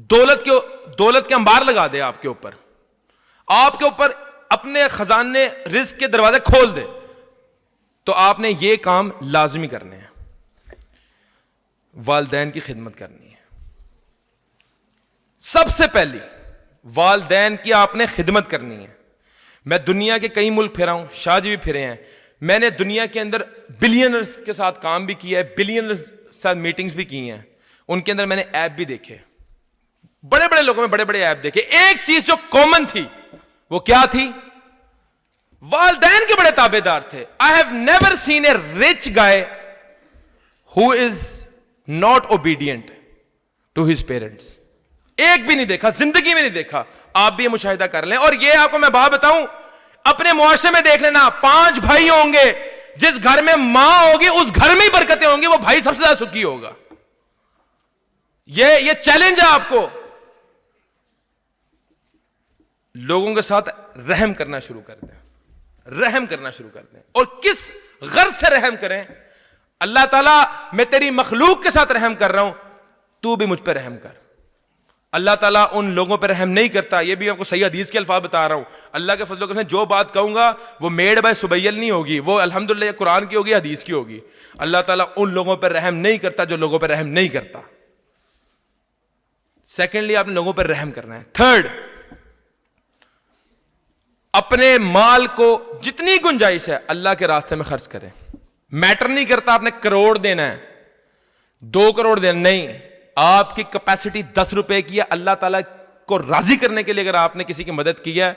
دولت کے انبار لگا دے، آپ کے اوپر اپنے خزانے رزق کے دروازے کھول دے، تو آپ نے یہ کام لازمی کرنے ہیں. والدین کی خدمت کرنی ہے. سب سے پہلی والدین کی آپ نے خدمت کرنی ہے. میں دنیا کے کئی ملک پھرا ہوں، شاہ جی بھی پھرے ہیں. میں نے دنیا کے اندر بلینرز کے ساتھ کام بھی کیا ہے، بلینرز کے ساتھ میٹنگز بھی کی ہیں. ان کے اندر میں نے ایپ بھی دیکھے، بڑے بڑے لوگوں میں بڑے بڑے ایپ دیکھے. ایک چیز جو کامن تھی وہ کیا تھی؟ والدین کے بڑے تابع دار تھے. I have never seen a rich guy who is not obedient to his parents. ایک بھی نہیں دیکھا، زندگی میں نہیں دیکھا. آپ بھی یہ مشاہدہ کر لیں. اور یہ آپ کو میں بات بتاؤں، اپنے معاشرے میں دیکھ لینا، 5 بھائی ہوں گے، جس گھر میں ماں ہوگی اس گھر میں ہی برکتیں ہوں گی، وہ بھائی سب سے زیادہ سکھی ہوگا. یہ چیلنج ہے آپ کو. لوگوں کے ساتھ رحم کرنا شروع کر دیں، رحم کرنا شروع کر دیں. اور کس غرض سے رحم کریں؟ اللہ تعالیٰ میں تیری مخلوق کے ساتھ رحم کر رہا ہوں، تو بھی مجھ پہ رحم کر. اللہ تعالیٰ ان لوگوں پہ رحم نہیں کرتا. یہ بھی آپ کو صحیح حدیث کے الفاظ بتا رہا ہوں. اللہ کے فضل و کرم سے جو بات کہوں گا وہ میڈ بائی سبیل نہیں ہوگی، وہ الحمدللہ قرآن کی ہوگی، حدیث کی ہوگی. اللہ تعالیٰ ان لوگوں پہ رحم نہیں کرتا جو لوگوں پہ رحم نہیں کرتا. سیکنڈلی آپ نے لوگوں پہ رحم کرنا ہے. تھرڈ، اپنے مال کو جتنی گنجائش ہے اللہ کے راستے میں خرچ کریں. میٹر نہیں کرتا آپ نے کروڑ دینا ہے، 2 کروڑ دینا، نہیں. آپ کی کیپیسٹی 10 روپے کی ہے، اللہ تعالیٰ کو راضی کرنے کے لیے اگر آپ نے کسی کی مدد کی ہے،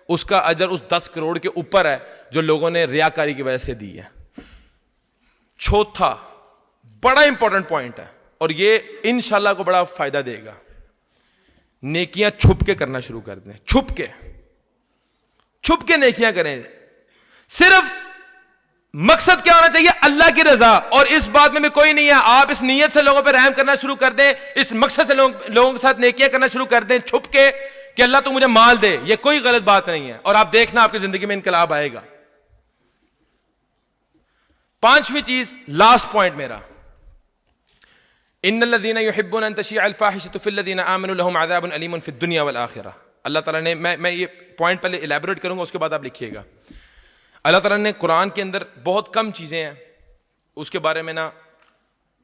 اس کا اجر اس 10 کروڑ کے اوپر ہے جو لوگوں نے ریاکاری کی وجہ سے دی ہے. چوتھا بڑا امپورٹنٹ پوائنٹ ہے اور یہ انشاءاللہ کو بڑا فائدہ دے گا. نیکیاں چھپ کے کرنا شروع کر دیں. چھپ کے نیکیاں کریں. صرف مقصد کیا ہونا چاہیے؟ اللہ کی رضا. اور اس بات میں بھی کوئی نہیں ہے آپ اس نیت سے لوگوں پہ رحم کرنا شروع کر دیں, اس مقصد سے لوگوں کے ساتھ نیکیاں کرنا شروع کر دیں چھپ کے کہ اللہ تو مجھے مال دے, یہ کوئی غلط بات نہیں ہے, اور آپ دیکھنا آپ کی زندگی میں انقلاب آئے گا. پانچویں چیز, لاسٹ پوائنٹ میرا, ان الذين يحبون ان تشيع الفاحشه في الذين امنوا لهم عذاب اليم في الدنيا والاخره. اللہ تعالیٰ نے, میں یہ پوائنٹ پہلے الیبوریٹ کروں گا, اس کے بعد آپ لکھیے گا. اللہ تعالیٰ نے قرآن کے اندر بہت کم چیزیں ہیں اس کے بارے میں نا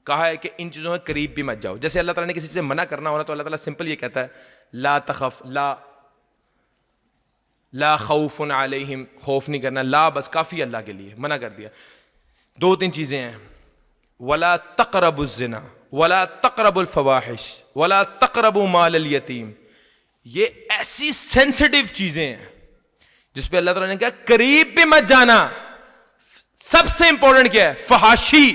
کہا ہے کہ ان چیزوں کے قریب بھی مت جاؤ. جیسے اللہ تعالیٰ نے کسی چیز سے منع کرنا ہونا تو اللہ تعالیٰ سمپل یہ کہتا ہے لا تخف, لا خوف علیہم, خوف نہیں کرنا, لا بس کافی اللہ کے لیے منع کر دیا. دو تین چیزیں ہیں, ولا تقربوا الزنا ولا تقربوا الفواحش ولا تقربوا مال الیتیم. یہ ایسی سینسٹیو چیزیں ہیں جس پہ اللہ تعالیٰ نے کہا قریب بھی مت جانا. سب سے امپورٹنٹ کیا ہے؟ فحاشی.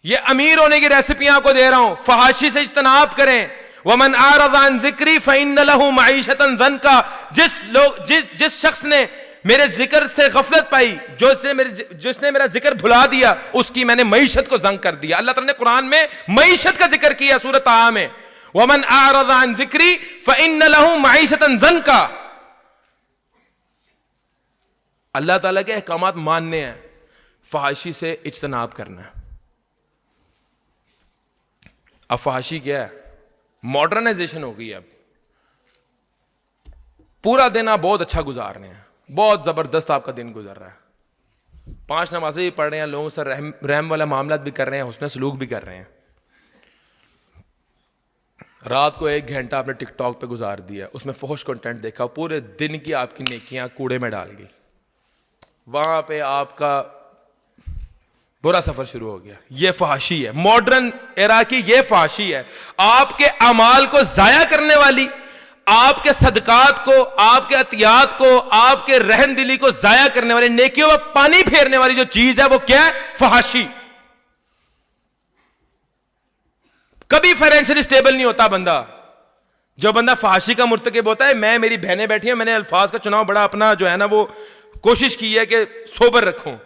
یہ امیر ہونے کی ریسیپی آپ کو دے رہا ہوں, فحاشی سے اجتناب کریں. ومن اعرض عن ذکری فإن له معیشۃ ضنکا. جس شخص نے میرے ذکر سے غفلت پائی, جس نے میرا ذکر بھلا دیا, اس کی میں نے معیشت کو زنگ کر دیا. اللہ تعالیٰ نے قرآن میں معیشت کا ذکر کیا سورۃ طٰہٰ میں, ومن اعرض عن ذکری فإن له معیشۃ ضنکا. اللہ تعالیٰ کے احکامات ماننے ہیں, فحاشی سے اجتناب کرنا ہے. اب فحاشی کیا ہے؟ ماڈرنائزیشن ہو گئی ہے. اب پورا دن آپ بہت اچھا گزار رہے ہیں, بہت زبردست آپ کا دن گزر رہا ہے, 5 نمازیں بھی پڑھ رہے ہیں, لوگوں سے رحم والا معاملات بھی کر رہے ہیں, حسن سلوک بھی کر رہے ہیں. رات کو 1 گھنٹہ آپ نے ٹک ٹاک پہ گزار دیا, اس میں فحش کنٹینٹ دیکھا, پورے دن کی آپ کی نیکیاں کوڑے میں ڈال گئی. وہاں پہ آپ کا برا سفر شروع ہو گیا. یہ فحاشی ہے, ماڈرن ایرا کی یہ فحاشی ہے. آپ کے اعمال کو ضائع کرنے والی, آپ کے صدقات کو, آپ کے عطیات کو, آپ کے رحم دلی کو ضائع کرنے والی, نیکیوں میں پانی پھیرنے والی جو چیز ہے وہ کیا ہے؟ فحاشی. کبھی فائنینشلی اسٹیبل نہیں ہوتا بندہ. جو بندہ فحاشی کا مرتکب ہوتا ہے, میری بہنیں بیٹھی ہیں, میں نے الفاظ کا چناؤ بڑا اپنا جو ہے نا وہ کوشش کی ہے کہ سوبر رکھوں.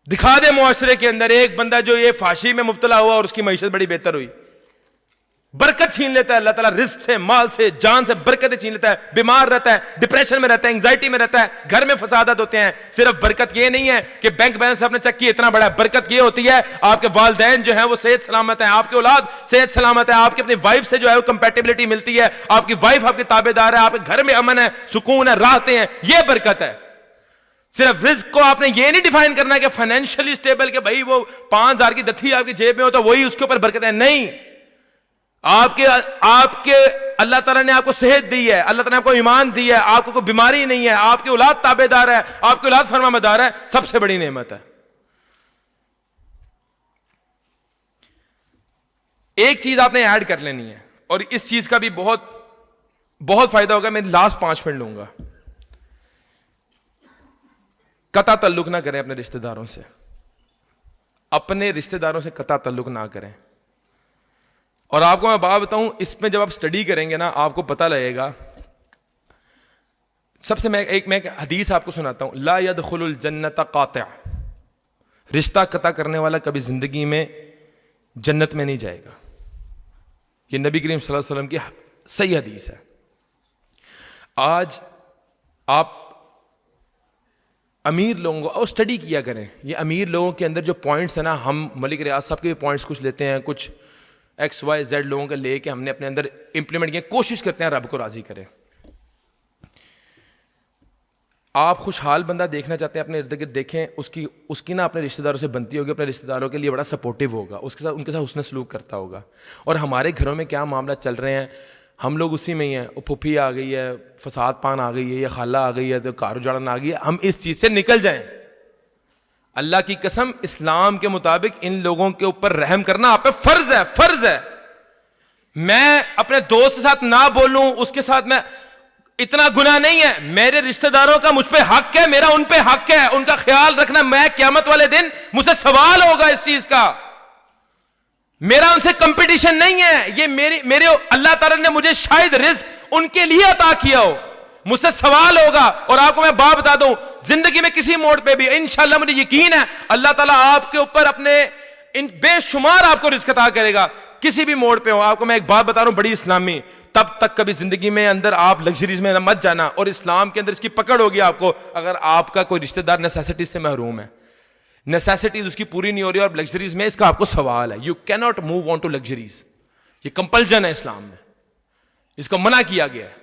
دکھا دے معاشرے کے اندر ایک بندہ جو یہ فحاشی میں مبتلا ہوا اور اس کی معیشت بڑی بہتر ہوئی. برکت چھین لیتا ہے اللہ تعالیٰ, رزق سے, مال سے, جان سے برکتیں چھین لیتا ہے. بیمار رہتا ہے, ڈپریشن میں رہتا ہے, انگزائٹی میں رہتا ہے, گھر میں فسادات ہوتے ہیں. صرف برکت یہ نہیں ہے کہ بینک بیلنس آپ نے چیک کیا اتنا بڑا ہے, برکت یہ ہوتی ہے آپ کے والدین جو ہیں وہ صحت سلامت ہیں, آپ کی اولاد صحت سلامت ہے, آپ کی اپنی وائف سے جو ہے وہ کمپیٹیبلٹی ملتی ہے, آپ کی وائف آپ کے تابع دار ہے, آپ کے گھر میں امن ہے, سکون ہے, راحتیں ہیں. یہ برکت ہے. صرف رزق کو آپ نے یہ نہیں ڈیفائن کرنا کہ فائنینشلی اسٹیبل کہ بھائی وہ 5000 کی دتھی آپ کی جیب میں ہو تو وہی اس کے اوپر برکت ہے. نہیں, آپ کے اللہ تعالیٰ نے آپ کو صحت دی ہے, اللہ تعالیٰ نے آپ کو ایمان دی ہے, آپ کو کوئی بیماری نہیں ہے, آپ کی اولاد تابع دار ہے, آپ کی اولاد فرمانبردار ہے, سب سے بڑی نعمت ہے. ایک چیز آپ نے ایڈ کر لینی ہے, اور اس چیز کا بھی بہت فائدہ ہوگا. میں لاسٹ 5 منٹ لوں گا. قطع تعلق نہ کریں اپنے رشتہ داروں سے, اپنے رشتہ داروں سے قطع تعلق نہ کریں. اور آپ کو میں بات بتاؤں, اس میں جب آپ سٹڈی کریں گے نا آپ کو پتہ لگے گا. سب سے میں ایک حدیث آپ کو سناتا ہوں. لا يدخل الجنت قاطع, رشتہ قطع کرنے والا کبھی زندگی میں جنت میں نہیں جائے گا. یہ نبی کریم صلی اللہ علیہ وسلم کی صحیح حدیث ہے. آج آپ امیر لوگوں کو اور سٹڈی کیا کریں. یہ امیر لوگوں کے اندر جو پوائنٹس ہیں نا, ہم ملک ریاض صاحب کے بھی پوائنٹس کچھ لیتے ہیں, کچھ XYZ لوگوں کے لے کے ہم نے اپنے اندر امپلیمنٹ کیا, کوشش کرتے ہیں رب کو راضی کریں. آپ خوشحال بندہ دیکھنا چاہتے ہیں اپنے ارد گرد, دیکھیں اس کی نا اپنے رشتہ داروں سے بنتی ہوگی, اپنے رشتہ داروں کے لیے بڑا سپورٹیو ہوگا, ان کے ساتھ حسن سلوک کرتا ہوگا. اور ہمارے گھروں میں کیا معاملہ چل رہے ہیں, ہم لوگ اسی میں ہی ہیں. پھپھی آ گئی ہے, فساد پان آ گئی ہے, یا خالہ آ گئی ہے, تو کار اجاڑن آ گئی ہے. ہم اس چیز سے نکل جائیں. اللہ کی قسم, اسلام کے مطابق ان لوگوں کے اوپر رحم کرنا آپ پہ فرض ہے, فرض ہے. میں اپنے دوست کے ساتھ نہ بولوں, اس کے ساتھ میں اتنا گناہ نہیں ہے. میرے رشتہ داروں کا مجھ پہ حق ہے, میرا ان پہ حق ہے, ان کا خیال رکھنا. میں قیامت والے دن مجھ سے سوال ہوگا اس چیز کا. میرا ان سے کمپٹیشن نہیں ہے. یہ میرے اللہ تعالیٰ نے مجھے شاید رزق ان کے لیے عطا کیا ہو, مجھ سے سوال ہوگا. اور آپ کو میں بات بتا دوں, زندگی میں کسی موڑ پہ بھی انشاءاللہ مجھے یقین ہے اللہ تعالیٰ آپ کے اوپر اپنے بے شمار آپ کو رزق عطا کرے گا, کسی بھی موڑ پہ ہو. آپ کو میں ایک بات بتا رہا ہوں بڑی اسلامی, تب تک کبھی زندگی میں اندر آپ لگژریز میں مت جانا, اور اسلام کے اندر اس کی پکڑ ہوگی آپ کو اگر آپ کا کوئی رشتہ دار نیسیسٹیز سے محروم ہے, نیسیسٹیز اس کی پوری نہیں ہو رہی اور لگژریز میں اس کا آپ کو سوال ہے. You key not move on to luxuries, یہ کمپلجن ہے اسلام میں, اس کو منع کیا گیا ہے.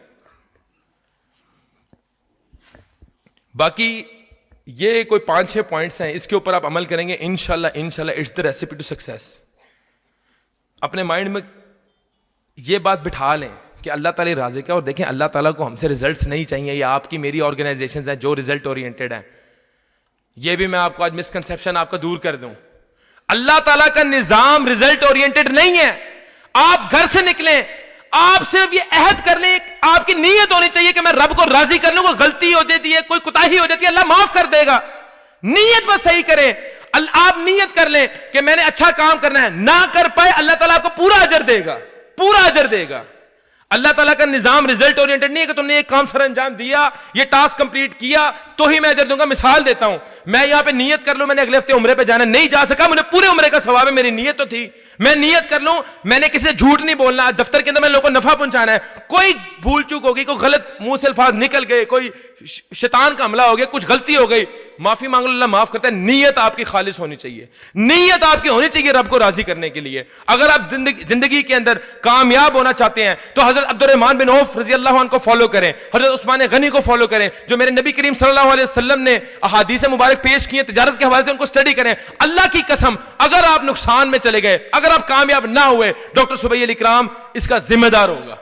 باقی یہ کوئی 5-6 پوائنٹس ہیں, اس کے اوپر آپ عمل کریں گے انشاءاللہ it's the recipe to success. اپنے مائنڈ میں یہ بات بٹھا لیں کہ اللہ تعالیٰ راضی کا, اور دیکھیں اللہ تعالیٰ کو ہم سے ریزلٹس نہیں چاہیے. یہ آپ کی میری آرگنائزیشنز ہیں جو ریزلٹ اورینٹیڈ ہیں, یہ بھی میں آپ کو آج مسکنسیپشن آپ کا دور کر دوں. اللہ تعالیٰ کا نظام ریزلٹ اورینٹیڈ نہیں ہے. آپ گھر سے نکلیں, آپ صرف یہ عہد کر لیں, آپ کی نیت ہونی چاہیے کہ میں رب کو راضی کر لوں. کوئی غلطی ہو جاتی ہے, کوئی کوتاہی ہو جاتی ہے, اللہ معاف کر دے گا. نیت بس صحیح کریں. آپ نیت کر لیں کہ میں نے اچھا کام کرنا ہے, نہ کر پائے اللہ تعالیٰ آپ کو پورا اجر دے گا, پورا اجر دے گا. اللہ تعالیٰ کا نظام ریزلٹ اورینٹڈ نہیں ہے کہ تم نے ایک کام سر انجام دیا, یہ ٹاسک کمپلیٹ کیا تو ہی میں اجر دوں گا. مثال دیتا ہوں, میں یہاں پہ نیت کر لوں میں نے اگلے ہفتے عمرے پہ جانا, نہیں جا سکا, مجھے پورے عمرے کا ثواب ہے, میری نیت تو تھی. میں نیت کر لوں میں نے کسی سے جھوٹ نہیں بولنا, دفتر کے اندر میں لوگوں کو نفع پہنچانا ہے, کوئی بھول چوک ہوگی, کوئی غلط منہ سے الفاظ نکل گئے, کوئی شیطان کا حملہ ہو گیا, کچھ غلطی ہو گئی, معافی مانگ لو, اللہ معاف کرتا ہے. نیت آپ کی خالص ہونی چاہیے, نیت آپ کی ہونی چاہیے رب کو راضی کرنے کے لیے. اگر آپ زندگی کے اندر کامیاب ہونا چاہتے ہیں تو حضرت عبد الرحمن بن عوف رضی اللہ عنہ کو فالو کریں, حضرت عثمان غنی کو فالو کریں, جو میرے نبی کریم صلی اللہ علیہ وسلم نے احادیث مبارک پیش کی ہیں تجارت کے حوالے سے, ان کو اسٹڈی کریں. اللہ کی قسم اگر آپ نقصان میں چلے گئے, اگر آپ کامیاب نہ ہوئے, ڈاکٹر سبیل الاکرام اس کا ذمہ دار ہوگا.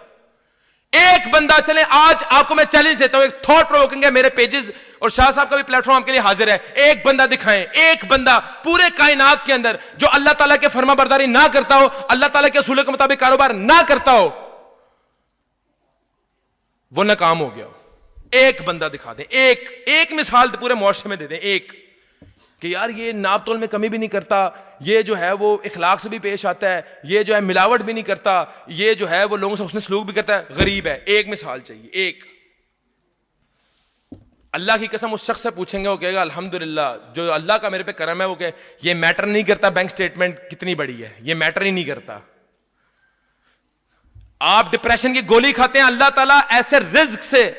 ایک بندہ چلے, آج آپ کو میں چیلنج دیتا ہوں, ایک تھاٹ پروکنگ ہے, میرے پیجز اور شاہ صاحب کا بھی پلیٹ فارم کے لیے حاضر ہے. ایک بندہ دکھائیں, ایک بندہ پورے کائنات کے اندر جو اللہ تعالیٰ کے فرما برداری نہ کرتا ہو, اللہ تعالیٰ کے اصولوں کے مطابق کاروبار نہ کرتا ہو, وہ ناکام ہو گیا ہو. ایک بندہ دکھا دیں, ایک مثال پورے معاشرے میں دے دیں, ایک کہ یار یہ ناپ تول میں کمی بھی نہیں کرتا, یہ جو ہے وہ اخلاق سے بھی پیش آتا ہے, یہ جو ہے ملاوٹ بھی نہیں کرتا, یہ جو ہے وہ لوگوں سے حسن سلوک بھی کرتا ہے, غریب ہے. ایک مثال چاہیے, ایک. اللہ کی قسم اس شخص سے پوچھیں گے, وہ کہے گا الحمدللہ جو اللہ کا میرے پہ کرم ہے, وہ کہ یہ میٹر نہیں کرتا بینک سٹیٹمنٹ کتنی بڑی ہے, یہ میٹر ہی نہیں کرتا. آپ ڈپریشن کی گولی کھاتے ہیں, اللہ تعالیٰ ایسے رزق سے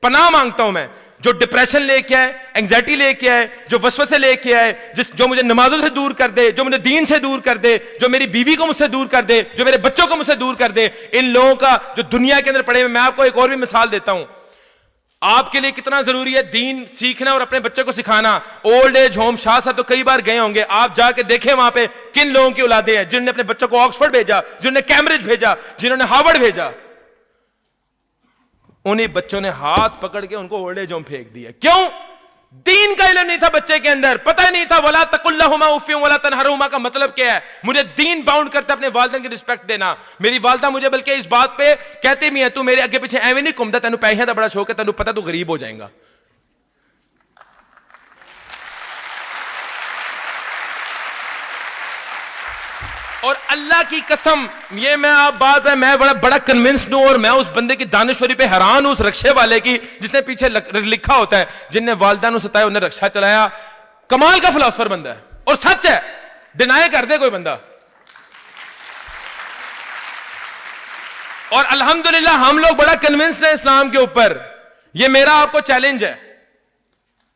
پناہ مانگتا ہوں میں جو ڈپریشن لے کے آئے, اینگزائٹی لے کے آئے, جو وسوسے لے کے آئے, جو مجھے نمازوں سے دور کر دے, جو مجھے دین سے دور کر دے, جو میری بیوی کو مجھ سے دور کر دے, جو میرے بچوں کو مجھ سے دور کر دے. ان لوگوں کا جو دنیا کے اندر پڑے ہوئے, میں آپ کو ایک اور بھی مثال دیتا ہوں. آپ کے لیے کتنا ضروری ہے دین سیکھنا اور اپنے بچوں کو سکھانا. اولڈ ایج ہوم, شاہ صاحب تو کئی بار گئے ہوں گے, آپ جا کے دیکھیں وہاں پہ کن لوگوں کی اولادیں ہیں جنہوں نے اپنے بچوں کو آکسفورڈ بھیجا, جنہوں نے کیمبرج بھیجا, جنہوں نے ہارورڈ بھیجا. انہیں بچوں نے ہاتھ پکڑ کے ان کو اولڈ ایج ہوم پھینک دیا. کیوں؟ دین کا علم نہیں تھا بچے کے اندر, پتہ نہیں تھا ولا تقل لهما اف ولا تنهرهما کا مطلب کیا ہے. مجھے دین باؤنڈ کرتا اپنے والدین کی رسپیکٹ دینا. میری والدہ مجھے بلکہ اس بات پہ کہتے بھی ہیں تو میرے اگے پیچھے ایویں نہیں گھومتا, تینوں پیسے دا بڑا شوق ہے, تینوں پتہ تو غریب ہو جائے گا. اور اللہ کی قسم یہ میں آپ بات ہے, میں بڑا کنونسڈ ہوں, اور میں اس بندے کی دانشوری پہ حیران ہوں, اس رکشے والے کی جس نے پیچھے لکھا ہوتا ہے جن نے والدہ کو ستایا انہیں رکشہ چلایا. کمال کا فلاسفر بندہ ہے, اور سچ ہے, ڈینائی کر دے کوئی بندہ. اور الحمدللہ ہم لوگ بڑا کنونسڈ ہیں اسلام کے اوپر. یہ میرا آپ کو چیلنج ہے.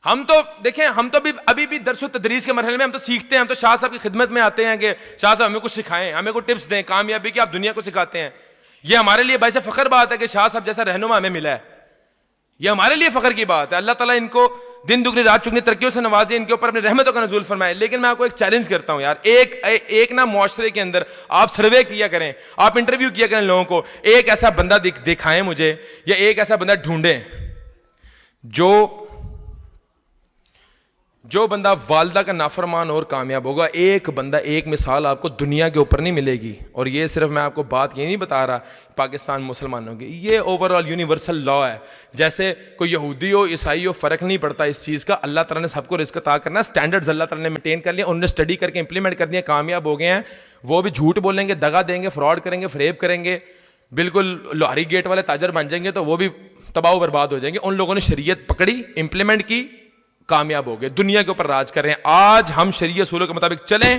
ہم تو دیکھیں, ہم تو ابھی بھی درس و تدریس کے مرحلے میں, ہم تو سیکھتے ہیں. ہم تو شاہ صاحب کی خدمت میں آتے ہیں کہ شاہ صاحب ہمیں کچھ سکھائیں, ہمیں کوئی ٹپس دیں کامیابی کی, آپ دنیا کو سکھاتے ہیں. یہ ہمارے لیے باعث فخر بات ہے کہ شاہ صاحب جیسا رہنما ہمیں ملا ہے. یہ ہمارے لیے فخر کی بات ہے. اللہ تعالیٰ ان کو دن دگنی رات چگنی ترقیوں سے نوازے, ان کے اوپر اپنی رحمتوں کا نزول فرمائے. لیکن میں آپ کو ایک چیلنج کرتا ہوں یار, ایک نا معاشرے کے اندر آپ سروے کیا کریں, آپ انٹرویو کیا کریں لوگوں کو. ایک ایسا بندہ دکھائیں مجھے, یا ایک ایسا بندہ ڈھونڈیں جو بندہ والدہ کا نافرمان اور کامیاب ہوگا. ایک بندہ, ایک مثال آپ کو دنیا کے اوپر نہیں ملے گی. اور یہ صرف میں آپ کو بات یہ نہیں بتا رہا پاکستان مسلمانوں کی, یہ اوور آل یونیورسل لا ہے. جیسے کوئی یہودی ہو عیسائی ہو, فرق نہیں پڑتا اس چیز کا. اللہ تعالیٰ نے سب کو رزق عطا کرنا, اسٹینڈرڈز اللہ تعالیٰ نے مینٹین کر لیا, انہوں نے اسٹڈی کر کے امپلیمنٹ کر دیا, کامیاب ہو گئے ہیں. وہ بھی جھوٹ بولیں گے, دغا دیں گے, فراڈ کریں گے, فریب کریں گے, بالکل لوہاری گیٹ والے تاجر بن جائیں گے, تو وہ بھی تباہ و برباد ہو جائیں گے. ان لوگوں نے شریعت پکڑی, امپلیمنٹ کی, کامیاب ہو گئے, دنیا کے اوپر راج کر رہے ہیں. آج ہم شریعت اصولوں کے مطابق چلیں.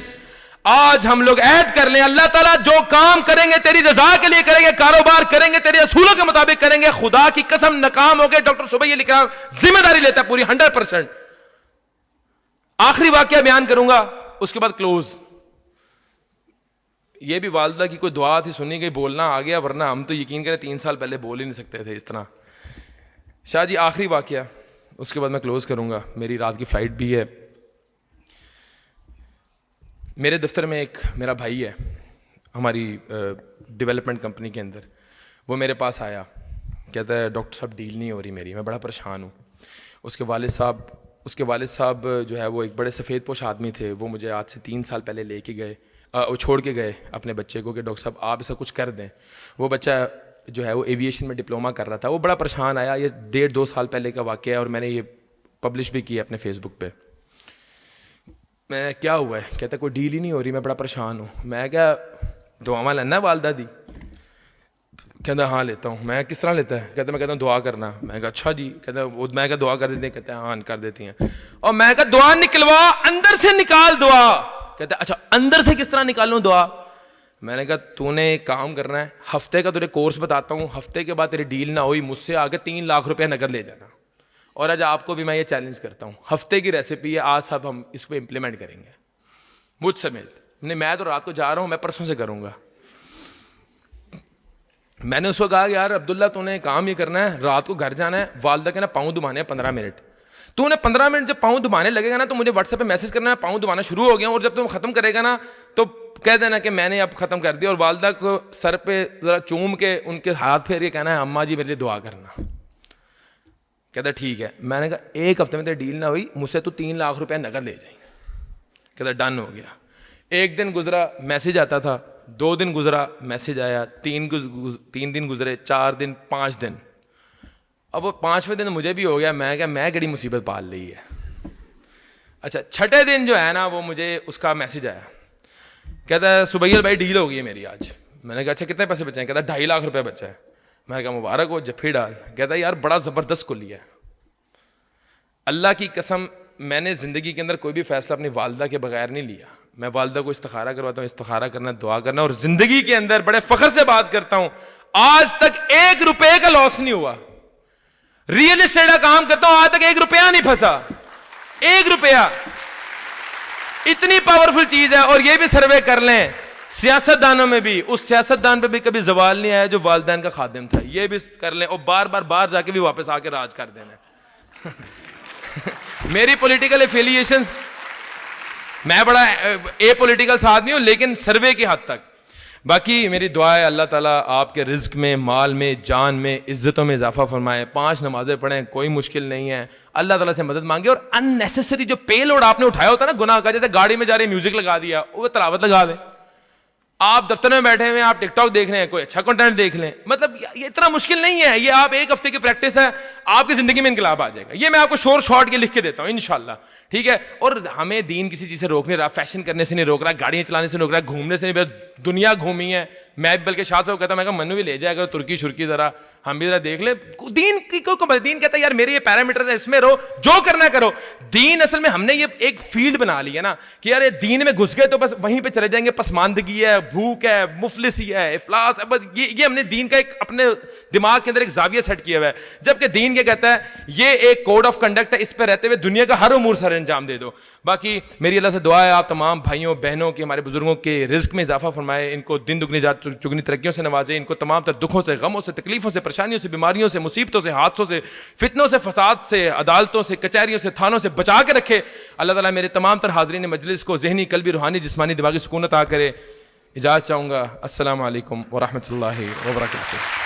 آج ہم لوگ عہد کر لیں, اللہ تعالیٰ جو کام کریں گے تیری رضا کے لیے کریں گے, کاروبار کریں گے تیرے اصولوں کے مطابق کریں گے. خدا کی قسم ناکام ہو گئے. ڈاکٹر صبح یہ لکھ رہا, ذمہ داری لیتا ہے پوری 100%. آخری واقعہ بیان کروں گا, اس کے بعد کلوز. یہ بھی والدہ کی کوئی دعا تھی, سنی گئی, بولنا آ گیا, ورنہ ہم تو یقین کریں 3 سال پہلے بول ہی نہیں سکتے تھے اس طرح. شاہ جی آخری واقعہ, اس کے بعد میں کلوز کروں گا, میری رات کی فلائٹ بھی ہے. میرے دفتر میں ایک میرا بھائی ہے ہماری ڈیولپمنٹ کمپنی کے اندر. وہ میرے پاس آیا, کہتا ہے ڈاکٹر صاحب ڈیل نہیں ہو رہی میری, میں بڑا پریشان ہوں. اس کے والد صاحب جو ہے وہ ایک بڑے سفید پوش آدمی تھے. وہ مجھے آج سے 3 سال پہلے لے کے گئے, وہ چھوڑ کے گئے اپنے بچے کو کہ ڈاکٹر صاحب آپ اسے کچھ کر دیں. وہ بچہ جو ہے وہ ایویشن میں ڈپلوما کر رہا تھا. وہ بڑا پریشان آیا. یہ 1.5-2 سال پہلے کا واقعہ ہے اور میں نے یہ پبلش بھی کیا اپنے فیس بک پہ. میں کیا ہوا ہے, کہتا کوئی ڈیل ہی نہیں ہو رہی, میں بڑا پریشان ہوں. میں کیا دعاواں لینا والدہ دی؟ کہتا ہاں لیتا ہوں. میں کس طرح لیتا ہے؟ کہتا میں کہتا ہوں دعا کرنا. میں کہا اچھا جی. کہتا میں کہا دعا کر دیتے ہیں؟ کہتے ہیں ہاں کر دیتی ہیں. اور میں کہا دعا نکلوا, اندر سے نکال دعا. کہتا اچھا اندر سے کس طرح نکالوں دعا؟ میں نے کہا تو نے ایک کام کرنا ہے, ہفتے کا تجھے کورس بتاتا ہوں, ہفتے کے بعد تیری ڈیل نہ ہوئی مجھ سے آگے 3 لاکھ روپے نقد لے جانا. اور آج آپ کو بھی میں یہ چیلنج کرتا ہوں, ہفتے کی ریسیپی ہے, آج صاحب ہم اس کو امپلیمنٹ کریں گے مجھ سمیت. میں تو رات کو جا رہا ہوں, میں پرسوں سے کروں گا. میں نے اس کو کہا یار عبداللہ تو نے کام یہ کرنا ہے, رات کو گھر جانا ہے, والدہ کے نا پاؤں دبانے ہیں 15 منٹ. تو نے 15 منٹ جب پاؤں دبانے لگے گا نا تو مجھے واٹس ایپ پہ میسج کرنا ہے پاؤں دبانا شروع ہو گیا. اور جب تم ختم کرے گا نا تو کہہ دینا کہ میں نے اب ختم کر دیا, اور والدہ کو سر پہ ذرا چوم کے ان کے ہاتھ پھیر کے کہنا ہے اماں جی میرے لیے دعا کرنا. کہتا ٹھیک ہے. میں نے کہا 1 ہفتے میں تیری ڈیل نہ ہوئی مجھ سے تو 3 لاکھ روپے نقد لے جائیں. کہتا ڈن ہو گیا. 1 دن گزرا میسج آتا تھا, 2 دن گزرا میسج آیا, 3 دن گزرے, 4 دن, 5 دن. اب وہ 5ویں دن مجھے بھی ہو گیا. میں کہا میں کڑی مصیبت پال لی ہے. اچھا 6ٹھے دن جو ہے نا وہ مجھے اس کا میسج آیا, کہتا ہے سبیل بھائی ڈیل ہو گئی ہے میری آج. میں نے کہا اچھا کتنے پیسے بچے ہیں؟ کہتا 2.5 لاکھ روپے بچا ہے. میں نے کہا مبارک ہو, جفی ڈال. کہتا ہے یار بڑا زبردست کلی ہے. اللہ کی قسم میں نے زندگی کے اندر کوئی بھی فیصلہ اپنی والدہ کے بغیر نہیں لیا. میں والدہ کو استخارہ کرواتا ہوں, استخارہ کرنا, دعا کرنا, اور زندگی کے اندر بڑے فخر سے بات کرتا ہوں آج تک 1 روپے کا لاس نہیں ہوا. ریئل اسٹیٹ کا کام کرتا ہوں, آج تک 1 روپیہ نہیں پھنسا. 1 روپیہ اتنی پاورفل چیز ہے. اور یہ بھی سروے کر لیں سیاست دانوں میں بھی, اس سیاست دان پہ بھی کبھی زوال نہیں آیا جو والدین کا خادم تھا. یہ بھی کر لیں, اور بار بار باہر جا کے بھی واپس آ کے راج کر دینا. میری پولیٹیکل ایفیلیشنز, میں بڑا اے پولیٹیکل آدمی ہوں لیکن سروے کی حد تک. باقی میری دعا ہے اللہ تعالیٰ آپ کے رزق میں, مال میں, جان میں, عزتوں میں اضافہ فرمائے. 5 نمازیں پڑھیں, کوئی مشکل نہیں ہے. اللہ تعالیٰ سے مدد مانگے. اور ان نیسیسری جو پے لوڈ آپ نے اٹھایا ہوتا ہے نا گناہ کا, جیسے گاڑی میں جا رہے میوزک لگا دیا, وہ تلاوت لگا دیں. آپ دفتر میں بیٹھے ہوئے آپ ٹک ٹاک دیکھ رہے ہیں, کوئی اچھا کنٹینٹ دیکھ لیں. مطلب یہ اتنا مشکل نہیں ہے. یہ آپ 1 ہفتے کی پریکٹس ہے, آپ کی زندگی میں انقلاب آ جائے گا. یہ میں آپ کو شارٹ کے لکھ کے دیتا ہوں انشاءاللہ. ٹھیک ہے. اور ہمیں دین کسی چیز سے روک نہیں رہا, فیشن کرنے سے نہیں روک رہا, گاڑیاں چلانے سے روک رہا, گھومنے سے نہیں. دنیا گھومی ہے. میں بلکہ شاہ صاحب کہتا, میں کہا منو بھی لے جائے اگر ترکی شرکی ذرا ہم بھی ذرا دیکھ لیں. دین کی کوئی دین کہتا ہے یار میرے یہ پیرامیٹرز ہیں, اس میں رہو, جو کرنا کرو. دین اصل میں ہم نے یہ ایک فیلڈ بنا لی ہے نا کہ یار دین میں گھس گئے تو بس وہیں پہ چلے جائیں گے. پسماندگی ہے, بھوک ہے, مفلسی ہے, افلاس ہے, بس یہ ہم نے دین کا ایک اپنے دماغ کے اندر ایک زاویہ سیٹ کیا ہوا ہے. جبکہ دین کیا کہتا ہے, یہ ایک کوڈ آف کنڈکٹ ہے, اس پہ رہتے ہوئے دنیا کا ہر امور سر انجام دے دو. باقی میری اللہ سے دعا ہے آپ تمام بھائیوں بہنوں کے, ہمارے بزرگوں کے رزق میں اضافہ فرمائے, ان کو دن دگنی رات چگنی ترقیوں سے نوازے, ان کو تمام تر دکھوں سے, غموں سے, تکلیفوں سے, پریشانیوں سے, بیماریوں سے, مصیبتوں سے, حادثوں سے, فتنوں سے, فساد سے, عدالتوں سے, کچہریوں سے, تھانوں سے بچا کے رکھے. اللہ تعالیٰ میرے تمام تر حاضرین مجلس کو ذہنی, قلبی, روحانی, جسمانی, دماغی سکون عطا کرے. اجازت چاہوں گا. السلام علیکم ورحمۃ اللہ وبرکاتہ.